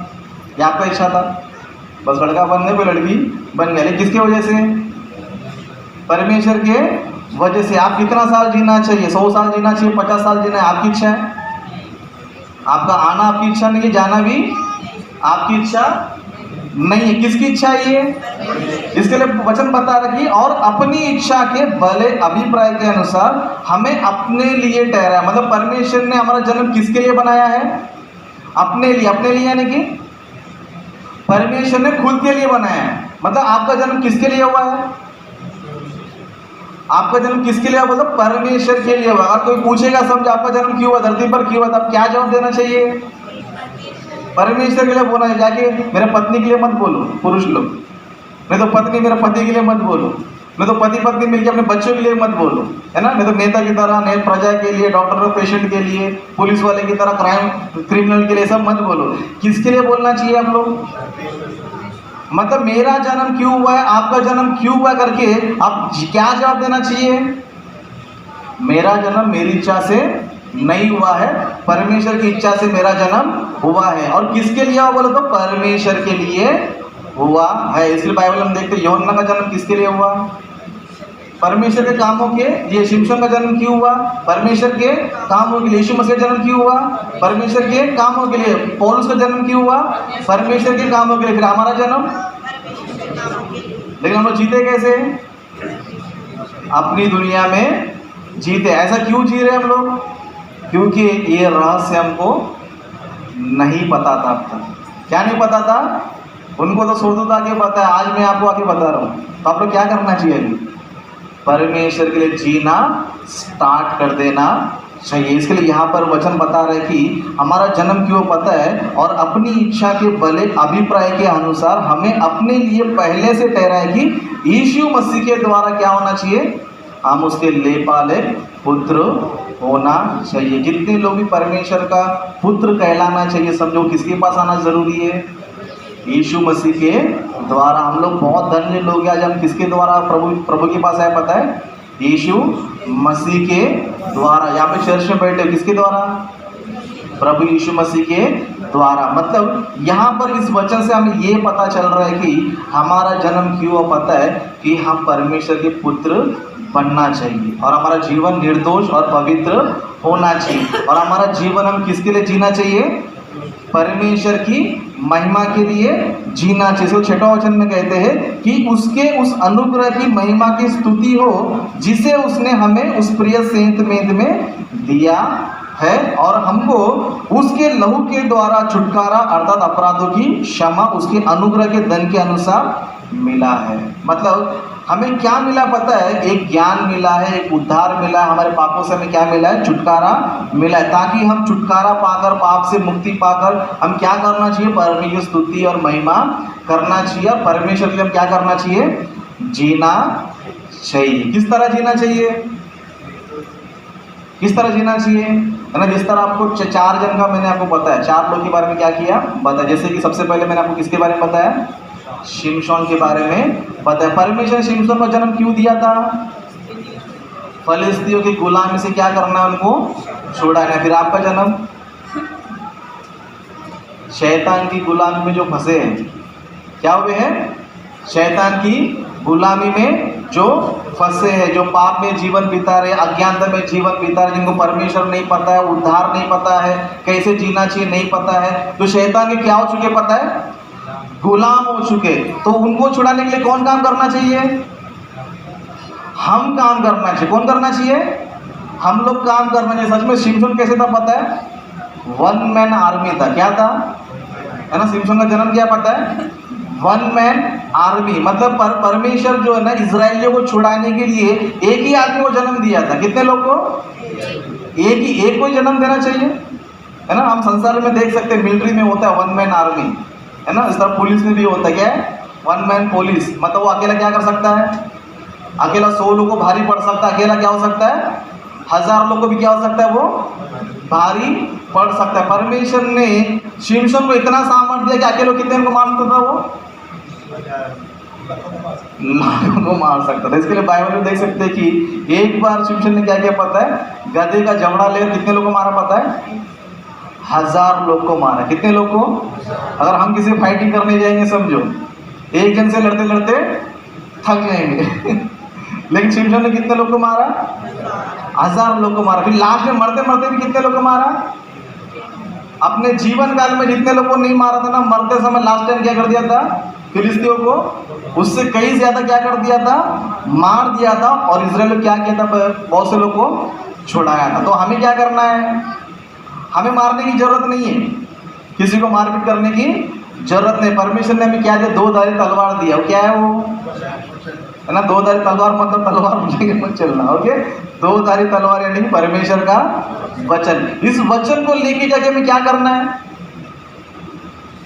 ये आपका इच्छा था, बस लड़का बनने कोई लड़की बन गया। लेकिन किसकी वजह से, परमेश्वर के वजह से। आप कितना साल जीना चाहिए, 100 साल जीना चाहिए, 50 साल जीना है, आपकी इच्छा है। आपका आना आपकी इच्छा नहीं है, जाना भी आपकी इच्छा नहीं है। किसकी इच्छा है ये, इसके लिए वचन बता रखी। और अपनी इच्छा के भले अभिप्राय के अनुसार हमें अपने लिए ठहराया। मतलब परमेश्वर ने हमारा जन्म किसके लिए बनाया है, अपने लिए। अपने लिए यानी कि परमेश्वर ने खुद के लिए बनाया है। मतलब आपका जन्म किसके लिए हुआ है, आपका जन्म किसके लिए हुआ? बोलते परमेश्वर के लिए हुआ। अगर कोई पूछेगा समझ आपका जन्म क्यों हुआ, धरती पर क्यों हुआ, तब क्या जवाब देना चाहिए? परमेश्वर के लिए बोलना है। जाके मेरे पत्नी के लिए मत बोलो पुरुष लोग, नहीं तो पत्नी मेरे पति के लिए मत बोलो, नहीं तो पति पत्नी मिलकर अपने बच्चों के लिए मत बोलो, है ना। नहीं तो नेता की तरह, नहीं प्रजा के लिए, डॉक्टर और पेशेंट के लिए, पुलिस वाले की तरह क्राइम क्रिमिनल के लिए सब मत बोलो। किसके लिए बोलना चाहिए आप लोग? मतलब मेरा जन्म क्यों हुआ है, आपका जन्म क्यों हुआ करके आप क्या जवाब देना चाहिए? मेरा जन्म मेरी इच्छा से नहीं हुआ है, परमेश्वर की इच्छा से मेरा जन्म हुआ है। और किसके लिए हुआ बोलो तो परमेश्वर के लिए हुआ है। इसलिए बाइबल हम देखते हैं यूहन्ना का जन्म किसके लिए हुआ? परमेश्वर के कामों के लिए। शिमशोन का जन्म क्यों हुआ? परमेश्वर के कामों के लिए। यीशु मसीह का जन्म क्यों हुआ? परमेश्वर के कामों के लिए। पौलुस का जन्म क्यों हुआ? परमेश्वर के कामों के लिए। फिर हमारा जन्म, लेकिन हम लोग जीते कैसे? अपनी दुनिया में जीते। ऐसा क्यों जी रहे हम लोग? क्योंकि ये रहस्य हमको नहीं पता था अब तक। क्या नहीं पता था? उनको तो स्वर्गदूत आके पता है, आज मैं आपको आके बता रहा हूँ। तो आप लोग क्या करना चाहिए? अभी परमेश्वर के लिए जीना स्टार्ट कर देना चाहिए। इसके लिए यहाँ पर वचन बता रहे कि हमारा जन्म क्यों पता है, और अपनी इच्छा के भले अभिप्राय के अनुसार हमें अपने लिए पहले से ठहरा है कि यीशु मसीह के द्वारा क्या होना चाहिए? हम उसके लेपाले पुत्र होना चाहिए। जितने लोग भी परमेश्वर का पुत्र कहलाना चाहिए, समझो किसके पास आना जरूरी है? यीशु मसीह के द्वारा। हम लोग बहुत धन्य लोग हैं। आज हम किसके द्वारा प्रभु के पास आए पता है? यीशु मसीह के द्वारा। यहाँ पे चर्च में बैठे किसके द्वारा? प्रभु यीशु मसीह के द्वारा। मतलब यहाँ पर इस वचन से हमें ये पता चल रहा है कि हमारा जन्म क्यों पता है कि हम परमेश्वर के पुत्र बनना चाहिए, और हमारा जीवन निर्दोष और पवित्र होना चाहिए। और हमारा जीवन हम किसके लिए जीना चाहिए? परमेश्वर की महिमा के लिए जीना चाहिए। तो छठवां वचन में कहते हैं कि उसके उस अनुग्रह की महिमा की स्तुति हो जिसे उसने हमें उस प्रिय सेंत में दिया है, और हमको उसके लहू के द्वारा छुटकारा अर्थात अपराधों की क्षमा उसके अनुग्रह के धन के अनुसार मिला है। मतलब हमें क्या मिला पता है? एक ज्ञान मिला है, एक उद्धार मिला है, हमारे पापों से हमें क्या मिला है? छुटकारा मिला है। ताकि हम छुटकारा पाकर, पाप से मुक्ति पाकर हम क्या करना चाहिए? परमेश्वर की स्तुति और महिमा करना चाहिए। परमेश्वर के लिए हम क्या करना चाहिए? जीना चाहिए। किस तरह जीना चाहिए? किस तरह जीना चाहिए, है ना। जिस तरह आपको चार जन का मैंने आपको बताया, चार लोग के बारे में क्या किया बताया। जैसे कि सबसे पहले मैंने आपको किसके बारे में बताया? शिमशोन के बारे में बताया। परमेश्वर ने शिमशोन को जन्म क्यों दिया था? फलिस्तियों की गुलामी से क्या करना है? उनको छुड़ाना है। फिर आपका जन्म शैतान की गुलामी में जो फंसे हैं, क्या हुए हैं? शैतान की गुलामी में जो फंसे हैं, जो पाप में जीवन बिता रहे, अज्ञानता में जीवन बिता रहे, जिनको परमेश्वर नहीं पता है, उद्धार नहीं पता है, कैसे जीना चाहिए नहीं पता है, तो शैतान के क्या हो चुके पता है? गुलाम हो चुके। तो उनको छुड़ाने के लिए कौन काम करना चाहिए? हम काम करना चाहिए। कौन करना चाहिए? हम लोग काम करना चाहिए। सच में शिमशोन कैसे था पता है? वन मैन आर्मी था। क्या था, है ना। शिमशोन का जन्म क्या पता है? One man army. मतलब परमेश्वर जो है ना, इजराइलियों को छुड़ाने के लिए एक ही आदमी को जन्म दिया था। कितने लोग को? एक को जन्म देना चाहिए, है ना। हम संसार में देख सकते हैं, मिलिट्री में होता है वन मैन आर्मी, है ना। इस तरह पुलिस में भी होता है, क्या है? One man police. मतलब वो अकेला क्या कर सकता है? अकेला 100 लोगों को भारी पड़ सकता है। अकेला क्या हो सकता है? 1000 लोग को भी क्या हो सकता है? वो भारी पड़ सकता है। परमेश्वर ने शिमशोन को इतना सामर्थ्य दिया कि अकेले कितने को मार सकता था? वो लाखों को मार सकता था। इसके लिए बाइबल में देख सकते हैं कि एक बार शिमशोन ने क्या किया पता है? गधे का जबड़ा लेकर कितने लोग को मारा पता है? 1000 लोग को मारा। कितने लोग को? अगर हम किसी फाइटिंग करने जाएंगे, समझो एक जन से लड़ते लड़ते थक जाएंगे लेकिन शिमशोन ने कितने लोग को मारा? 1000 लोग को मारा। फिर लास्ट में मरते मरते भी कितने लोग को मारा? अपने जीवन काल में जितने लोग को नहीं मारा था ना, मरते समय लास्ट टाइम क्या कर दिया था? फिलिस्तियों को उससे कई ज्यादा क्या कर दिया था? मार दिया था। और इजराइल ने क्या किया था? बहुत से लोग को छुड़ाया था। तो हमें क्या करना है? हमें मारने की जरूरत नहीं है, किसी को मारपीट करने की जरूरत नहीं। परमेश्वर ने हमें क्या दिया? 2 धारी तलवार दिया। क्या है वो? है ना। दो धारी तलवार मतलब तलवार लेके मत चलना, ओके। दो धारी तलवार यानी कि परमेश्वर का वचन। इस वचन को लेके जाके हमें क्या करना है?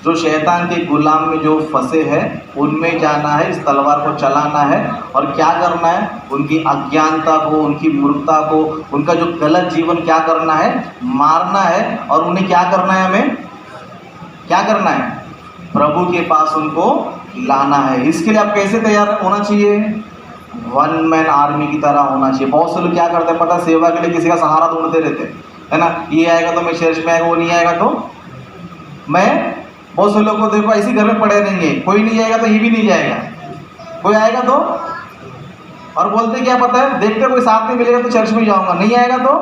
जो शैतान के गुलाम में जो फंसे हैं उनमें जाना है, इस तलवार को चलाना है और क्या करना है? उनकी अज्ञानता को, उनकी मूर्खता को, उनका जो गलत जीवन क्या करना है? मारना है। और उन्हें क्या करना है? हमें क्या करना है? प्रभु के पास उनको लाना है। इसके लिए आप कैसे तैयार होना चाहिए? वन मैन आर्मी की तरह होना चाहिए। बहुत से लोग क्या करते हैं पता है? सेवा के लिए किसी का सहारा ढूंढते रहते हैं, है ना। ये आएगा तो मैं चर्च में आएगा, वो नहीं आएगा तो मैं। बहुत से लोग को देखो ऐसे घर में पड़े रहेंगे, कोई नहीं जाएगा तो ये भी नहीं जाएगा, कोई आएगा तो, और बोलते क्या पता है? देखते कोई साथ में मिलेगा तो चर्च में जाऊंगा, नहीं आएगा तो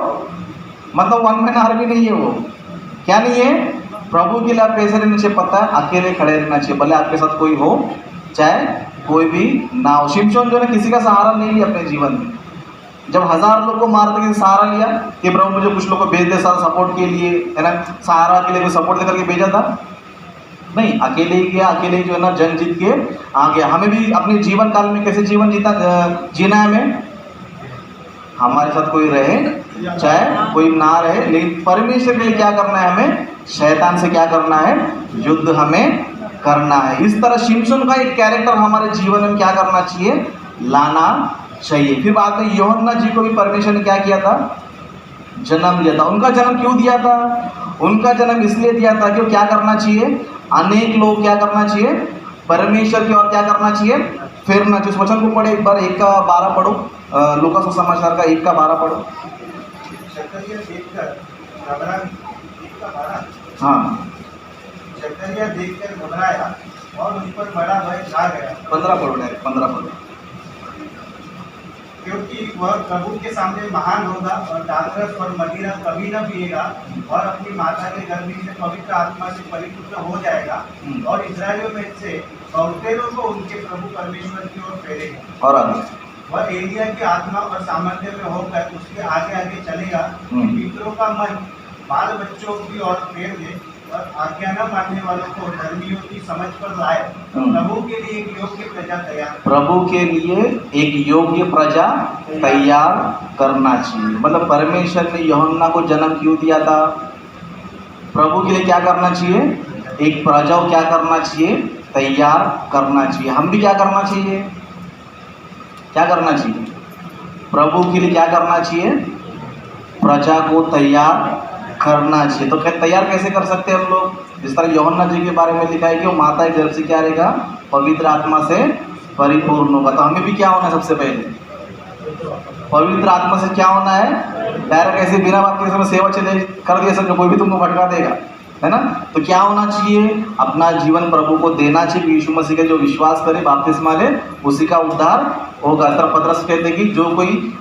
मतलब वन मैन आर्मी नहीं है वो। क्या नहीं है? प्रभु के लिए आप कैसे रहना चाहिए पता है? अकेले खड़े रहना चाहिए, भले आपके साथ कोई हो चाहे कोई भी ना हो। शिमशोन जो है किसी का सहारा नहीं लिया अपने जीवन में। जब 1000 लोग को मारते के सहारा लिया कि प्रभु मुझे कुछ लोग को भेज दे सारा सपोर्ट के लिए, है ना, सहारा के लिए कोई सपोर्ट लेकर के भेजा था? नहीं, अकेले ही गया, अकेले ही जो है ना जंग जीत के आ गया। हमें भी अपने जीवन काल में कैसे जीवन जीना है? हमें हमारे साथ कोई रहे चाहे कोई ना रहे, लेकिन परमेश्वर के लिए क्या करना है? हमें शैतान से क्या करना है? युद्ध हमें करना है। इस तरह शिमशोन का एक कैरेक्टर हमारे जीवन में क्या करना चाहिए? लाना चाहिए। फिर बात है, यूहन्ना जी को भी परमेश्वर ने क्या किया था? जन्म दिया था। उनका जन्म क्यों दिया था? उनका जन्म इसलिए दिया था कि वो क्या करना चाहिए? अनेक लोग क्या करना चाहिए? परमेश्वर की ओर क्या करना चाहिए? फिरना। जिस वचन को पढ़े एक बार 1:12 पढ़ो, लूका सुसमाचार का 1:12 पढ़ो। जकरिया देखकर घबराया, हाँ, जकरिया देखकर घबराया और उस पर बड़ा भय छा गया। 15 पढ़ो, 15 पढ़ो। क्योंकि वह प्रभु के सामने महान होगा और दाखरस और मदिरा कभी न पिएगा और अपनी माता के गर्भ से पवित्र आत्मा से परिपुत्र हो जाएगा और इस्राएलियों में से बहुतेरों को उनके प्रभु परमेश्वर की ओर फेरेगा। और आगे वह एलिया की आत्मा और सामर्थ्य में होकर उसके आगे आगे चलेगा कि पितरों का मन बाल बच्चों की ओर फेर दे और आज्ञा न मानने वालों को धर्मियों की समझ पर लाए। प्रभु के लिए एक योग्य प्रजा तैयार, प्रभु के लिए एक योग्य प्रजा तैयार करना चाहिए। मतलब परमेश्वर ने यूहन्ना को जन्म क्यों दिया था? प्रभु के लिए क्या करना चाहिए? एक प्रजा को क्या करना चाहिए? तैयार करना चाहिए। हम भी क्या करना चाहिए? क्या करना चाहिए? प्रभु के लिए क्या करना चाहिए? प्रजा को तैयार करना चाहिए। तो तैयार कैसे कर सकते हैं हम लोग? जिस तरह यूहन्ना जी के बारे में लिखा है कि वो माता के गर्भ से क्या रहेगा? पवित्र आत्मा से परिपूर्ण होगा। तो हमें भी क्या होना है? सबसे पहले पवित्र आत्मा से क्या होना है? डायरेक्ट ऐसे बिना बात के समय सेवा चले कर दिया समझो, कोई भी तुमको भटका देगा, है ना। तो क्या होना चाहिए? अपना जीवन प्रभु को देना चाहिए। यीशु मसीह का जो विश्वास करे, बपतिस्मा ले, उसी का उद्धार होगा। इस तरह पतरस कहते कि जो कोई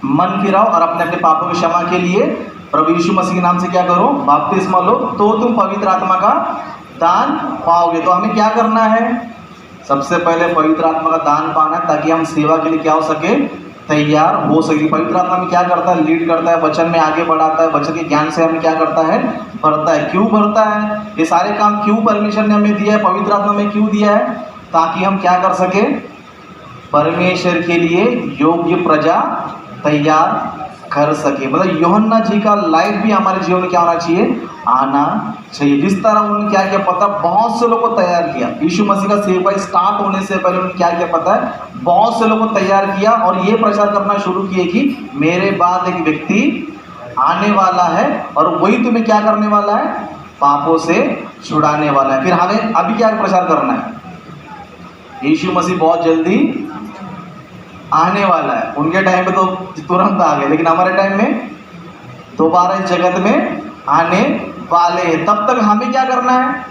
मन फिराओ और अपने अपने पापों की क्षमा के लिए प्रभु यीशु मसीह के नाम से क्या करो? बपतिस्मा लो, तो तुम पवित्र आत्मा का दान पाओगे। तो हमें क्या करना है? सबसे पहले पवित्र आत्मा का दान पाना है ताकि हम सेवा के लिए क्या हो सके? तैयार हो सके। पवित्र आत्मा में क्या करता है? लीड करता है, वचन में आगे बढ़ाता है, वचन के ज्ञान से हमें क्या करता है? बढ़ता है। क्यों बढ़ता है? ये सारे काम क्यों परमेश्वर ने हमें दिया है? पवित्र आत्मा में क्यों दिया है? ताकि हम क्या कर सके? परमेश्वर के लिए योग्य प्रजा तैयार कर सके। मतलब यूहन्ना जी का लाइफ भी हमारे जीवन में क्या होना चाहिए? आना चाहिए। जिस तरह उन्होंने क्या किया पता? बहुत से लोगों को तैयार किया। यीशु मसीह का सेवा स्टार्ट होने से पहले उन्होंने क्या किया पता है? बहुत से लोगों को तैयार किया और ये प्रचार करना शुरू किए कि मेरे बाद एक व्यक्ति आने वाला है और वही तुम्हें क्या करने वाला है? पापों से छुड़ाने वाला है। फिर हमें अभी क्या प्रचार करना है? यीशु मसीह बहुत जल्दी आने वाला है। उनके टाइम पे तो तुरंत आ गए, लेकिन हमारे टाइम में दोबारा इस जगत में आने वाले हैं। तब तक हमें क्या करना है?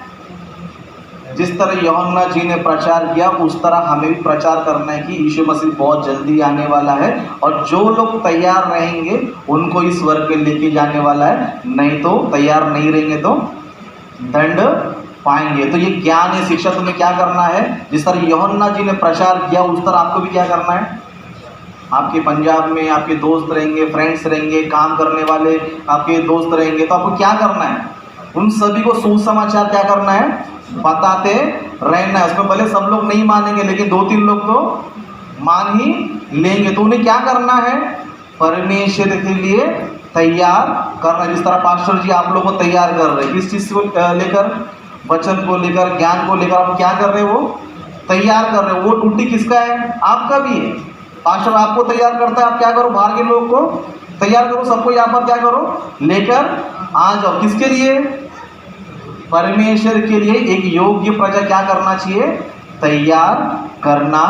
जिस तरह यूहन्ना जी ने प्रचार किया उस तरह हमें भी प्रचार करना है कि यीशु मसीह बहुत जल्दी आने वाला है और जो लोग तैयार रहेंगे उनको इस स्वर्ग पे लेके जाने वाला है, नहीं तो तैयार नहीं रहेंगे तो दंड पाएंगे। तो ये ज्ञान है, शिक्षा तुम्हें क्या करना है? जिस तरह यूहन्ना जी ने प्रचार किया उस तरह आपको भी क्या करना है? आपके पंजाब में आपके दोस्त रहेंगे, फ्रेंड्स रहेंगे, काम करने वाले आपके दोस्त रहेंगे, तो आपको क्या करना है? उन सभी को सुसमाचार क्या करना है? बताते रहना है। उसमें भले सब लोग नहीं मानेंगे, लेकिन 2-3 लोग तो मान ही लेंगे। तो उन्हें क्या करना है? परमेश्वर के लिए तैयार करना। जिस तरह पास्टर जी आप लोगों को तैयार कर रहे हैं, किस चीज़ को लेकर? वचन को लेकर, ज्ञान को लेकर आप क्या कर रहे हो? तैयार कर रहे हो। वो ड्यूटी किसका है? आपका भी है। पास्टर आपको तैयार करता है, आप क्या करो? बाहर के लोग को तैयार करो, सबको यहाँ पर क्या करो? लेकर आ जाओ। किसके लिए? परमेश्वर के लिए एक योग्य प्रजा क्या करना चाहिए? तैयार करना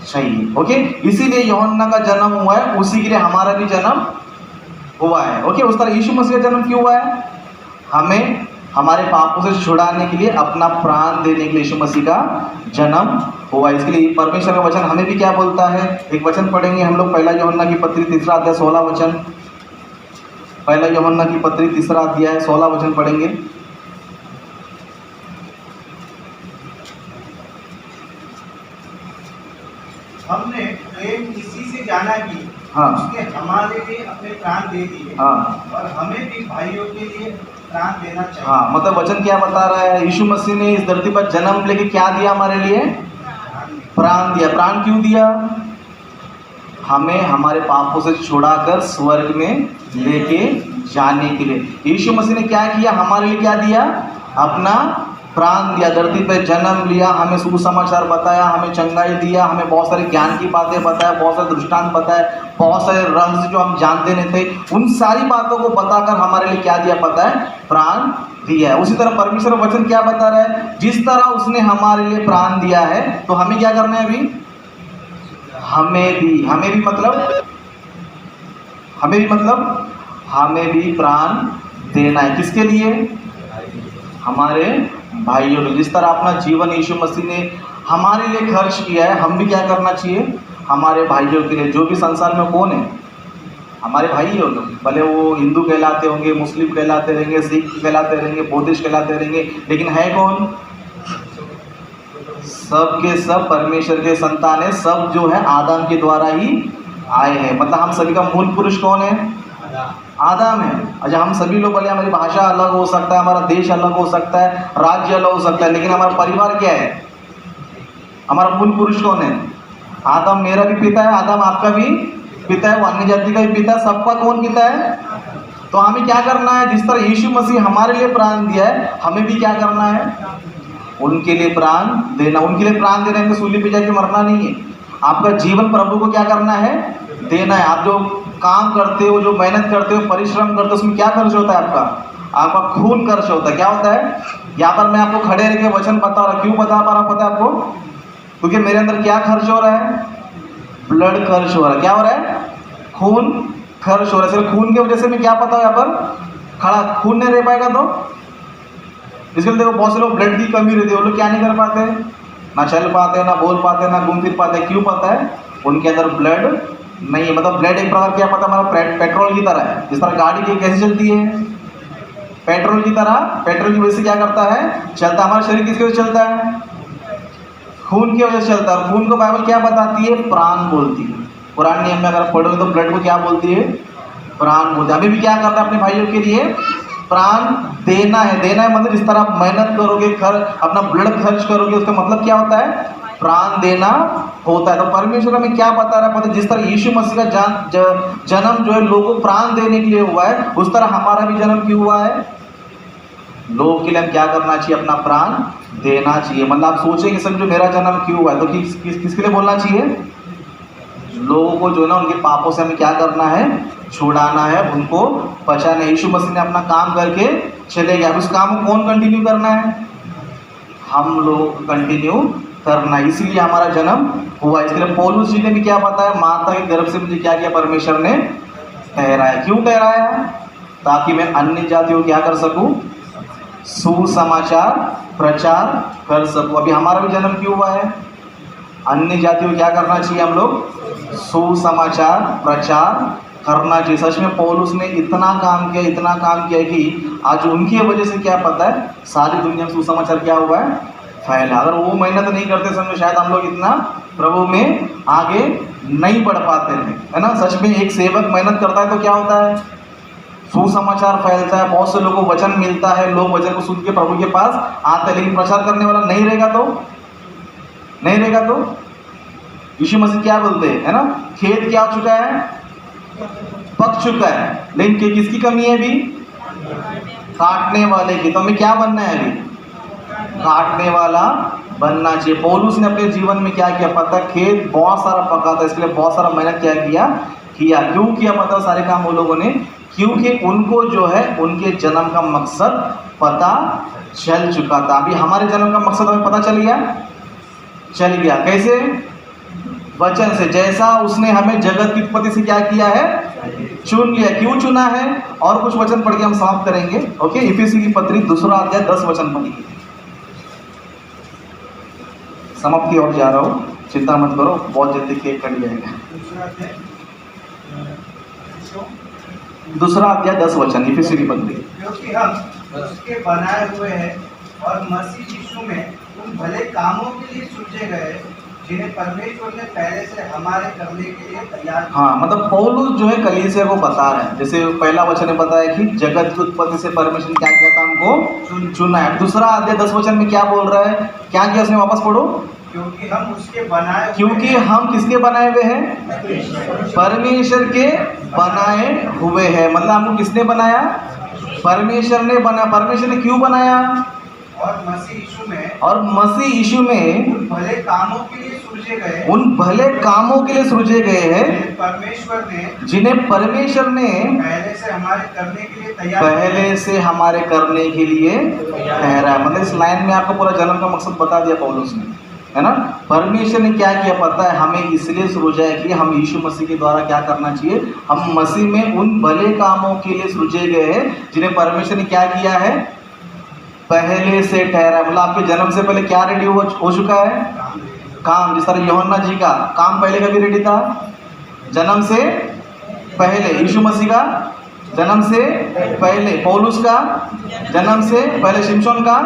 चाहिए। ओके, इसीलिए यूहन्ना का जन्म हुआ है, उसी के लिए हमारा भी जन्म हुआ है। ओके, उस तरह यीशु मसीह का जन्म क्यों हुआ है? हमें हमारे पापों से छुड़ाने के लिए, अपना प्राण देने के लिए यीशु मसीह का जन्म हुआ। इसके लिए परमेश्वर का वचन हमें भी क्या बोलता है? एक वचन पढ़ेंगे हम लोग, पहला यूहन्ना की पत्री 3 अध्याय 16 वचन। पहला यूहन्ना की पत्री 3 अध्याय 16 वचन पढ़ेंगे। हमने प्रेम इसी से जाना कि हाँ। उसने हमारे लिए अपने प्राण दे दिए, हाँ। और हमें भी भाइयों के लिए प्राण देना चाहिए। हाँ, मतलब वचन क्या बता रहा है? यीशु मसीह ने इस धरती पर जन्म लेके क्या दिया हमारे लिए? प्राण दिया। प्राण क्यों दिया? हमें हमारे पापों से छुड़ाकर स्वर्ग में लेके जाने के लिए। यीशु मसीह ने क्या किया? हमारे लिए क्या दिया? अपना प्राण दिया, धरती पर जन्म लिया, हमें सुसमाचार बताया, हमें चंगाई दिया, हमें बहुत सारे ज्ञान की बातें बताया, बहुत सारे दृष्टांत बताए, बहुत सारे रहस्य जो हम जानते नहीं थे, उन सारी बातों को बताकर हमारे लिए क्या दिया पता है? प्राण दिया है। उसी तरह परमेश्वर का वचन क्या बता रहा है? जिस तरह उसने हमारे लिए प्राण दिया है, तो हमें क्या करना है अभी? हमें भी हमें भी प्राण देना है। किसके लिए? हमारे भाइयों के। जिस तरह अपना जीवन यीशु मसीह ने हमारे लिए खर्च किया है, हम भी क्या करना चाहिए? हमारे भाइयों के लिए। जो भी संसार में कौन है? हमारे भाई ही होंगे, भले वो हिंदू कहलाते होंगे, मुस्लिम कहलाते रहेंगे, सिख कहलाते रहेंगे, बौद्धिस्ट कहलाते रहेंगे, लेकिन है कौन? सब के सब परमेश्वर के संतान है। सब जो है आदम के द्वारा ही आए हैं। मतलब हम सभी का मूल पुरुष कौन है? आदम है। अच्छा, हम सभी लोग, भले हमारी भाषा अलग हो सकता है, हमारा देश अलग हो सकता है, राज्य अलग हो सकता है, लेकिन हमारा परिवार क्या है? हमारा मूल पुरुष कौन है? आदम मेरा भी पिता है, आदम आपका भी पिता है, वो अन्य जाति का भी पिता है, सबका कौन पिता है? तो हमें क्या करना है? जिस तरह यीशु मसीह हमारे लिए प्राण दिया है, हमें भी क्या करना है? उनके लिए प्राण देना। उनके लिए प्राण देना है, सूली पे जाके मरना नहीं है। आपका जीवन प्रभु को क्या करना है? देना है। आप जो काम करते हो, जो मेहनत करते हो, परिश्रम करते हो, उसमें क्या खर्च होता है? आपका खून खर्च होता है। क्या होता है? यहाँ पर मैं आपको खड़े रह के वचन बता रहा, क्यों बता पा रहा पता है आपको? क्योंकि मेरे अंदर क्या खर्च हो रहा है? ब्लड खर्च हो रहा है। क्या हो रहा है? खून खर्च हो रहा है। सिर्फ खून की वजह से मैं क्या पता है यहाँ पर खड़ा, खून नहीं रह पाएगा तो इसके लिए देखो, बहुत से लोग ब्लड की कमी रहती है, वो लोग क्या नहीं कर पाते? ना चल पाते, ना बोल पाते, ना घूम फिर पाते। क्यों पता है? उनके अंदर ब्लड नहीं है। मतलब ब्लड एक प्रकार क्या पता हमारा पेट्रोल की तरह है। जिस तरह गाड़ी की कैसे चलती है? पेट्रोल की तरह। पेट्रोल की वजह से क्या करता है? चलता। हमारा शरीर किसकी वजह से चलता है? खून की वजह से चलता है। खून को बाइबल क्या बताती है? प्राण बोलती है। पुराने नियम में अगर पढ़ोगे तो ब्लड को क्या बोलती है? प्राण बोलती है। अभी भी क्या करना है? अपने भाइयों के लिए प्राण देना है। देना है मतलब जिस तरह आप मेहनत करोगे, अपना ब्लड खर्च करोगे, उसका मतलब क्या होता है? प्राण देना होता है। तो परमेश्वर हमें क्या बता रहा है पता? जिस तरह यीशु मसीह का जन्म जो है लोगों को प्राण देने के लिए हुआ है, उस तरह हमारा भी जन्म क्यों हुआ है? लोगों के लिए हम क्या करना चाहिए? अपना प्राण देना चाहिए। मतलब आप सोचेंगे समझो मेरा जन्म क्यों हुआ है, तो किसके लिए बोलना चाहिए? लोगों को जो है ना उनके पापों से हमें क्या करना है? छुड़ाना है, उनको बचाना है। यीशु मसीह ने अपना काम करके चले गए। अब उस काम को कौन कंटिन्यू करना है? हम लोग कंटिन्यू करना है। इसीलिए हमारा जन्म हुआ। इसके लिए पौलुस जी ने भी क्या बताया? माता के गर्भ से मुझे क्या किया? परमेश्वर ने ठहराया। क्यों ठहराया? ताकि मैं अन्य जातियों को क्या कर सकूं? सुसमाचार प्रचार कर सकूं। अभी हमारा भी जन्म क्यों हुआ है? अन्य जातियों को क्या करना चाहिए? हम लोग सुसमाचार प्रचार करना चाहिए। सच में पौलुस ने इतना काम किया कि आज उनकी वजह से क्या पता है सारी दुनिया में सुसमाचार क्या हुआ है? फैला। अगर वो मेहनत नहीं करते समझो शायद हम लोग इतना प्रभु में आगे नहीं बढ़ पाते थे, है ना। सच में एक सेवक मेहनत करता है तो क्या होता है? सुसमाचार फैलता है, बहुत से लोगों को वचन मिलता है, लोग वचन को सुन के प्रभु के पास आते हैं। लेकिन प्रचार करने वाला नहीं रहेगा तो यीशु मसीह क्या बोलते हैं, है ना, खेत क्या हो चुका है, पक चुका है, लेकिन किसकी कमी है अभी, काटने वाले की। तो हमें क्या बनना है अभी, काटने वाला बनना चाहिए। पौलुस ने अपने जीवन में क्या किया पता, खेत बहुत सारा पका था, इसके लिए बहुत सारा मेहनत क्या किया। क्यों किया पता सारे काम वो लोगों ने, क्योंकि उनको जो है उनके जन्म का मकसद पता चल चुका था। अभी हमारे जन्म का मकसद हमें पता चल गया। कैसे, वचन से। जैसा उसने हमें जगत की उत्पत्ति से क्या किया है, चुन लिया। क्यों चुना है, और कुछ वचन पढ़ के हम समाप्त करेंगे। ओके, इफिसी की पत्री 2 अध्याय 10 वचन पढ़िए। समाप्ति और जा रहा हूँ, चिंता मत करो, बहुत जल्दी केक कट जाएगा। 2 अध्याय 10 वचन, इफिसी की पत्री। क्योंकि हम उसके बनाए हुए हैं और मसीह यीशु में उन भले कामों के लिए सूझे गए जिन्हें परमेश्वर ने पहले से हमारे करने के लिए तैयार किया। हाँ, मतलब पौलुस जो है कलीसिया को बता रहा है, जैसे पहला वचन ने बताया कि जगत की उत्पत्ति से परमेश्वर ने क्या किया था, हमको चुना है। 2 अध्याय 10 वचन में क्या बोल रहा है, क्या किया उसने, वापस पढ़ो। क्योंकि हम उसके बनाए, क्योंकि हम किसके बनाए हुए हैं, परमेश्वर के बनाए हुए हैं। मतलब हमको किसने बनाया, परमेश्वर ने बनाया। परमेश्वर ने क्यों बनाया, और मसीह यीशु में, और मसीह यीशु में उन भले कामों के लिए सूझे गए, उन भले कामों के लिए सृजे गए हैं जिन्हें परमेश्वर ने पहले से हमारे करने के लिए तैयार, पहले से हमारे करने के लिए ठहरा। मतलब इस लाइन में आपको पूरा जन्म का मकसद बता दिया पौलुस ने, है ना। परमेश्वर ने क्या किया पता है, हमें इसलिए सृजा है कि हम यीशु मसीह के द्वारा क्या करना चाहिए, हम मसीह में उन भले कामों के लिए सृजे गए हैं जिन्हें परमेश्वर ने क्या किया है, पहले से ठहरा। मतलब आपके जन्म से पहले क्या रेडी हो चुका है, काम। जिस तरह यूहन्ना जी का काम पहले कभी रेडी था, जन्म से पहले। यीशु मसीह का जन्म से पहले, पौलुस का जन्म से पहले, शिमशोन का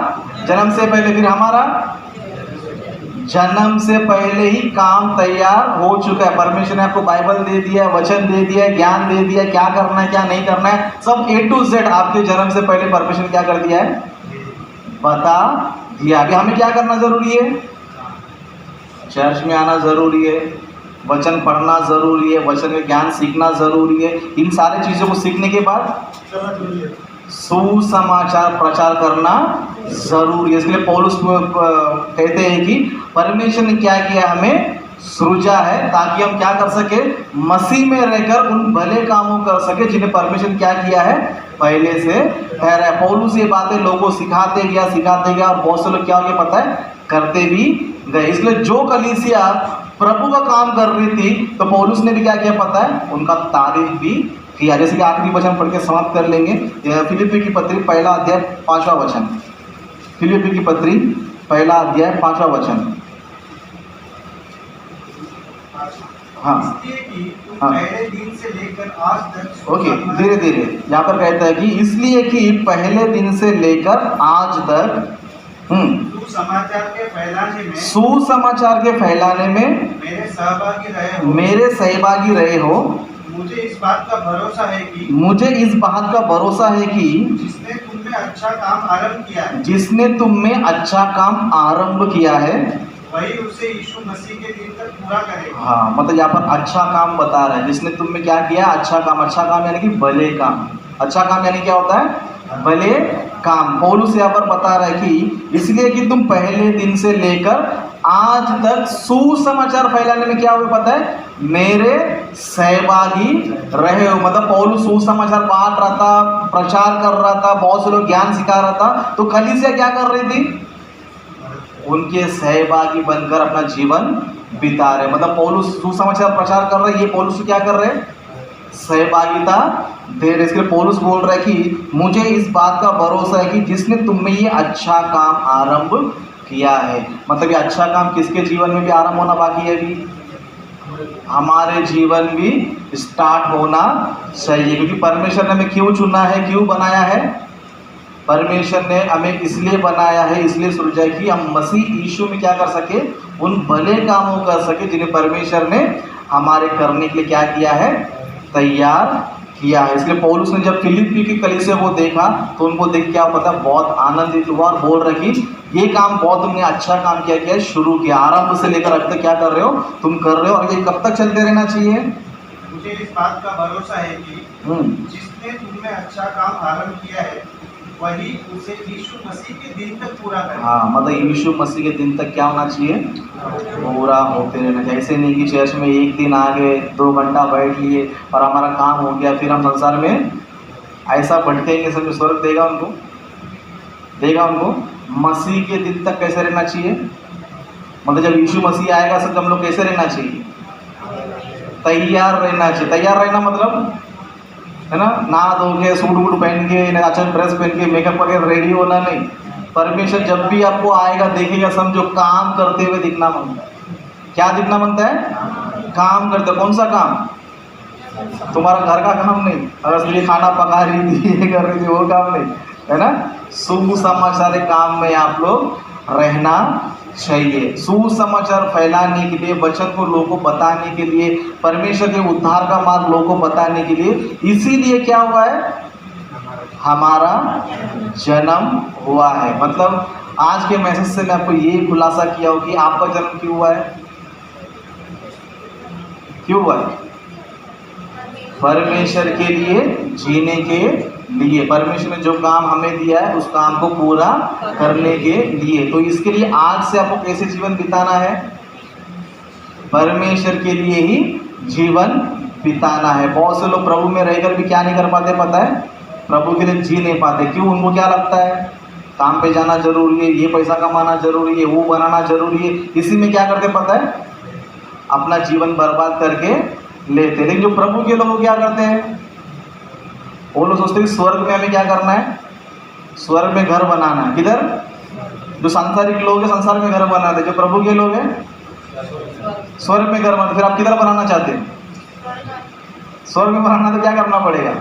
जन्म से पहले, फिर हमारा जन्म से पहले ही काम तैयार हो चुका है। परमेश्वर ने आपको बाइबल दे दिया, वचन दे दिया, ज्ञान दे दिया, क्या करना है क्या नहीं करना है, सब A to Z आपके जन्म से पहले परमेश्वर ने क्या कर दिया है, बता दिया। अभी हमें क्या करना जरूरी है, चर्च में आना जरूरी है, वचन पढ़ना जरूरी है, वचन का ज्ञान सीखना जरूरी है। इन सारी चीज़ों को सीखने के बाद सुसमाचार प्रचार करना जरूरी है। इसलिए पौलुस कहते हैं कि परमेश्वर ने क्या किया, हमें सृजा है ताकि हम क्या कर सके, मसीह में रहकर उन भले कामों कर सके जिन्हें परमेश्वर ने क्या किया है, पहले से ठहरा है। पौलुस ये बातें लोगों को सिखाते गया और बहुत से लोग क्या हो गया पता है, करते भी गए। इसलिए जो कलीसिया प्रभु का काम कर रही थी तो पौलुस ने भी क्या किया पता है, उनका तारीफ भी किया। जैसे कि आखिरी वचन पढ़ के समाप्त कर लेंगे। फिलिप्पी की पत्री 1 अध्याय 5वां वचन, फिलिप्पी की पत्री 1 अध्याय 5वां वचन। हाँ हाँ, पहले दिन से लेकर आज तक, ओके, धीरे धीरे यहाँ पर कहता है कि इसलिए कि पहले दिन से लेकर आज तक सुसमाचार के फैलाने में मेरे सहभागी रहे हो। मुझे इस बात का भरोसा है कि जिसने तुम में अच्छा काम आरंभ किया है वही उसे यीशु मसीह के दिन तक पूरा करेगा। हाँ, मतलब यहाँ पर अच्छा काम बता रहा है, जिसने तुम में क्या किया, अच्छा काम यानी कि भले काम। अच्छा काम यानी क्या होता है, भले काम। पौलुस यहाँ पर बता रहा है कि इसलिए कि तुम पहले दिन से लेकर आज तक सुसमाचार फैलाने में क्या हुए पता है, मेरे सहभागी रहे हो। मतलब पौलुस सुसमाचार बांट रहा था, प्रचार कर रहा था, बहुत से लोग ज्ञान सिखा रहा था, तो कलीसिया क्या कर रही थी, उनके सहभागी बनकर अपना जीवन बिता रहे। मतलब पौलुस सुसमाचार प्रचार कर रहे, ये पौलुस क्या कर रहे, सहभागिता दे रहे। इसके लिए पौलुस बोल रहा है कि मुझे इस बात का भरोसा है कि जिसने तुम में ये अच्छा काम आरंभ किया है। मतलब ये अच्छा काम किसके जीवन में भी आरंभ होना बाकी है, अभी हमारे जीवन भी स्टार्ट होना चाहिए। क्योंकि परमेश्वर ने हमें क्यों चुना है, क्यों बनाया है, परमेश्वर ने हमें इसलिए बनाया है, इसलिए सृजा कि हम मसीह यीशु में क्या कर सके, उन भले कामों कर सके जिन्हें परमेश्वर ने हमारे करने के लिए क्या किया है, तैयार किया है। इसलिए पौलुस ने जब फिलिप्पी की कलीसिया को देखा तो उनको देख के आप पता बहुत आनंदित हुआ और बोल रहे कि ये काम बहुत तुमने अच्छा काम किया शुरू किया, आरंभ से लेकर अब तक क्या कर रहे हो तुम कर रहे हो, और ये कब तक चलते रहना चाहिए। मुझे इस बात का भरोसा है कि जिसने तुमने अच्छा काम आरंभ किया है वही उसे यीशु मसीह के दिन तक पूरा करेगा। हाँ, मतलब यीशु मसीह के दिन तक क्या होना चाहिए, पूरा होते रहना चाहिए। ऐसे नहीं कि चर्च में एक दिन आ गए 2 घंटा बैठ लिए और हमारा काम हो गया, फिर हम संसार में ऐसा भटकेंगे, समझो स्वर्ग देगा उनको, देगा उनको। मसीह के दिन तक कैसे रहना चाहिए, मतलब जब यीशु मसीह आएगा सब हम लोग कैसे रहना चाहिए, तैयार रहना चाहिए। तैयार रहना मतलब है ना, नहा धो के सूट वूट पहन के अच्छा ड्रेस पहन के मेकअप वगैरह रेडी होना नहीं। परमेश्वर जब भी आपको आएगा देखेगा, समझो काम करते हुए दिखना मांगता है। क्या दिखना मांगता है, काम करते। कौन सा काम, तुम्हारा घर का काम नहीं, अगर इसलिए खाना पका रही थी ये कर रही थी वो काम नहीं, है ना। सुसमाचार काम में आप लोग रहना चाहिए, सुसमाचार फैलाने के लिए, वचन को लोगों को बताने के लिए, परमेश्वर के उद्धार का मार्ग लोगों को बताने के लिए। इसीलिए क्या हुआ है, हमारा जन्म हुआ है। मतलब आज के मैसेज से मैं आपको ये खुलासा किया हो कि आपका जन्म क्यों हुआ है, क्यों हुआ है, परमेश्वर के लिए, जीने के लिए। परमेश्वर ने जो काम हमें दिया है उस काम को पूरा करने के लिए। तो इसके लिए आज से आपको कैसे जीवन बिताना है, परमेश्वर के लिए ही जीवन बिताना है। बहुत से लोग प्रभु में रहकर भी क्या नहीं कर पाते पता है, प्रभु के लिए जी नहीं पाते। क्यों, उनको क्या लगता है काम पे जाना जरूरी है, ये पैसा कमाना जरूरी है, वो बनाना जरूरी है। इसी में क्या करते पता है, अपना जीवन बर्बाद करके लेते। लेकिन जो प्रभु के लोग क्या करते हैं, वो लोग सोचते हैं स्वर्ग में हमें क्या करना है, स्वर्ग में घर बनाना है। किधर, जो सांसारिक लोग हैं संसार में घर बनाते, जो प्रभु के लोग हैं स्वर्ग में घर बनाते। फिर आप किधर बनाना चाहते हैं, स्वर्ग में बनाना तो क्या करना पड़ेगा,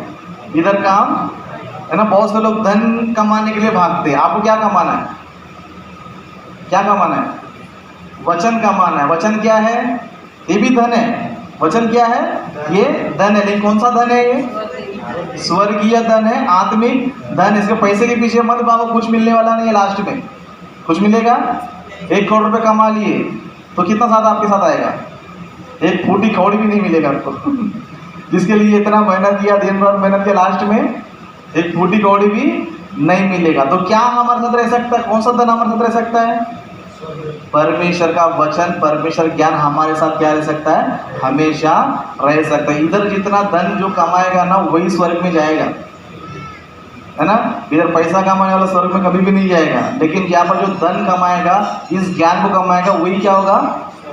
इधर काम है ना। बहुत से लोग धन कमाने के लिए भागते हैं। आपको क्या कमाना है, क्या कमाना है, वचन कमाना है। वचन क्या है, ये भी धन है। वचन क्या है, ये धन है। लेकिन कौन सा धन है, ये स्वर्गीय धन है, आत्मिक धन। इसके पैसे के पीछे मत भागो, कुछ मिलने वाला नहीं है। लास्ट में कुछ मिलेगा, 1 करोड़ रुपए कमा लिए तो कितना साथ आपके साथ आएगा, 1 फूटी कौड़ी भी नहीं मिलेगा आपको जिसके लिए इतना मेहनत किया, दिन रात मेहनत किया, लास्ट में 1 फूटी कौड़ी भी नहीं मिलेगा। तो क्या हमारे साथ रह सकता है, कौन सा धन हमारे साथ रह सकता है, परमेश्वर का वचन, परमेश्वर ज्ञान हमारे साथ क्या रह सकता है, हमेशा रह सकता है। इधर जितना धन जो कमाएगा ना वही स्वर्ग में जाएगा, है ना। इधर पैसा कमाने वाला स्वर्ग में कभी भी नहीं जाएगा, लेकिन यहाँ पर जो धन कमाएगा, इस ज्ञान को कमाएगा, वही क्या होगा,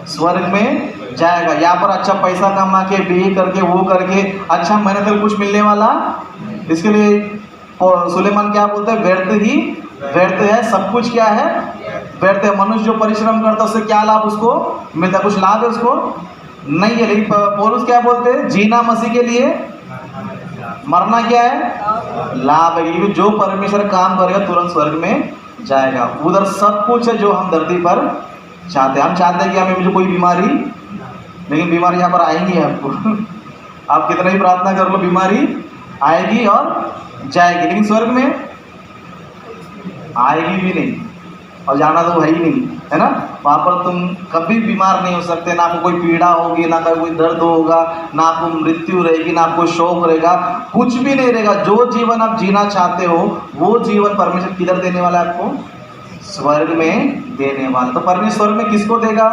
स्वर्ग में जाएगा। यहाँ पर अच्छा पैसा कमा के, बे करके, वो करके, अच्छा मेहनत कर कुछ मिलने वाला, इसके लिए सुलेमान क्या बोलते हैं, व्यर्थ ही व्यर्थ है सब कुछ, क्या है, व्यर्थ है। मनुष्य जो परिश्रम करता है उससे क्या लाभ उसको मिलता है, कुछ लाभ है उसको नहीं है। लेकिन पौलुस क्या बोलते हैं, जीना मसीह के लिए, मरना क्या है, लाभ है। क्योंकि जो परमेश्वर काम करेगा तुरंत स्वर्ग में जाएगा। उधर सब कुछ है जो हम धरती पर चाहते हैं। हम चाहते हैं कि हमें मुझे कोई बीमारी, लेकिन बीमारी यहाँ पर आएंगी आपको आप कितना ही प्रार्थना कर लो, बीमारी आएगी और जाएगी, लेकिन स्वर्ग में आएगी भी नहीं, और जाना तो है ही नहीं, है ना। वहाँ पर तुम कभी बीमार नहीं हो सकते, ना आपको कोई पीड़ा होगी, ना कोई दर्द होगा, ना आपको मृत्यु रहेगी, ना आपको शोक रहेगा, कुछ भी नहीं रहेगा। जो जीवन आप जीना चाहते हो वो जीवन परमेश्वर किधर देने वाला है आपको, स्वर्ग में देने वाला। तो परमेश्वर स्वर्ग में किसको देगा,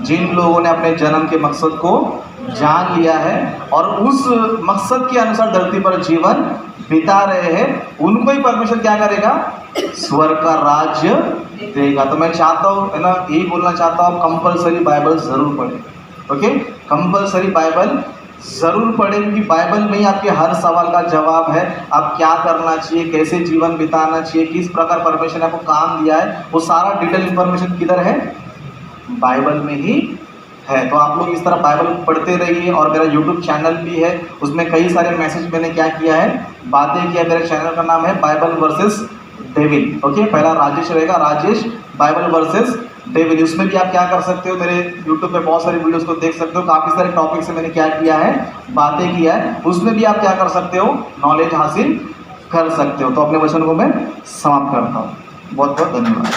जिन लोगों ने अपने जन्म के मकसद को जान लिया है और उस मकसद के अनुसार धरती पर जीवन बिता रहे हैं, उनको ही परमेश्वर क्या करेगा, स्वर्ग का राज्य देगा। तो मैं चाहता हूँ, है ना, यही बोलना चाहता हूँ, कंपलसरी बाइबल जरूर पढ़ें। ओके, कंपलसरी बाइबल जरूर पढ़ें, क्योंकि बाइबल में ही आपके हर सवाल का जवाब है। आप क्या करना चाहिए, कैसे जीवन बिताना चाहिए, किस प्रकार परमेश्वर ने आपको काम दिया है, वो सारा डिटेल इंफॉर्मेशन किधर है, बाइबल में ही है। तो आप लोग इस तरह बाइबल पढ़ते रहिए। और मेरा यूट्यूब चैनल भी है, उसमें कई सारे मैसेज मैंने क्या किया है, बातें किया। मेरे चैनल का नाम है बाइबल वर्सेस डेविल। ओके, पहला राजेश रहेगा, राजेश बाइबल वर्सेस डेविल, उसमें भी आप क्या कर सकते हो, मेरे यूट्यूब पे बहुत सारे वीडियोस को देख सकते हो, काफ़ी सारे टॉपिक से मैंने क्या किया है, बातें किया है, उसमें भी आप क्या कर सकते हो, नॉलेज हासिल कर सकते हो। तो अपने वचन को मैं समाप्त करता हूँ। बहुत बहुत धन्यवाद।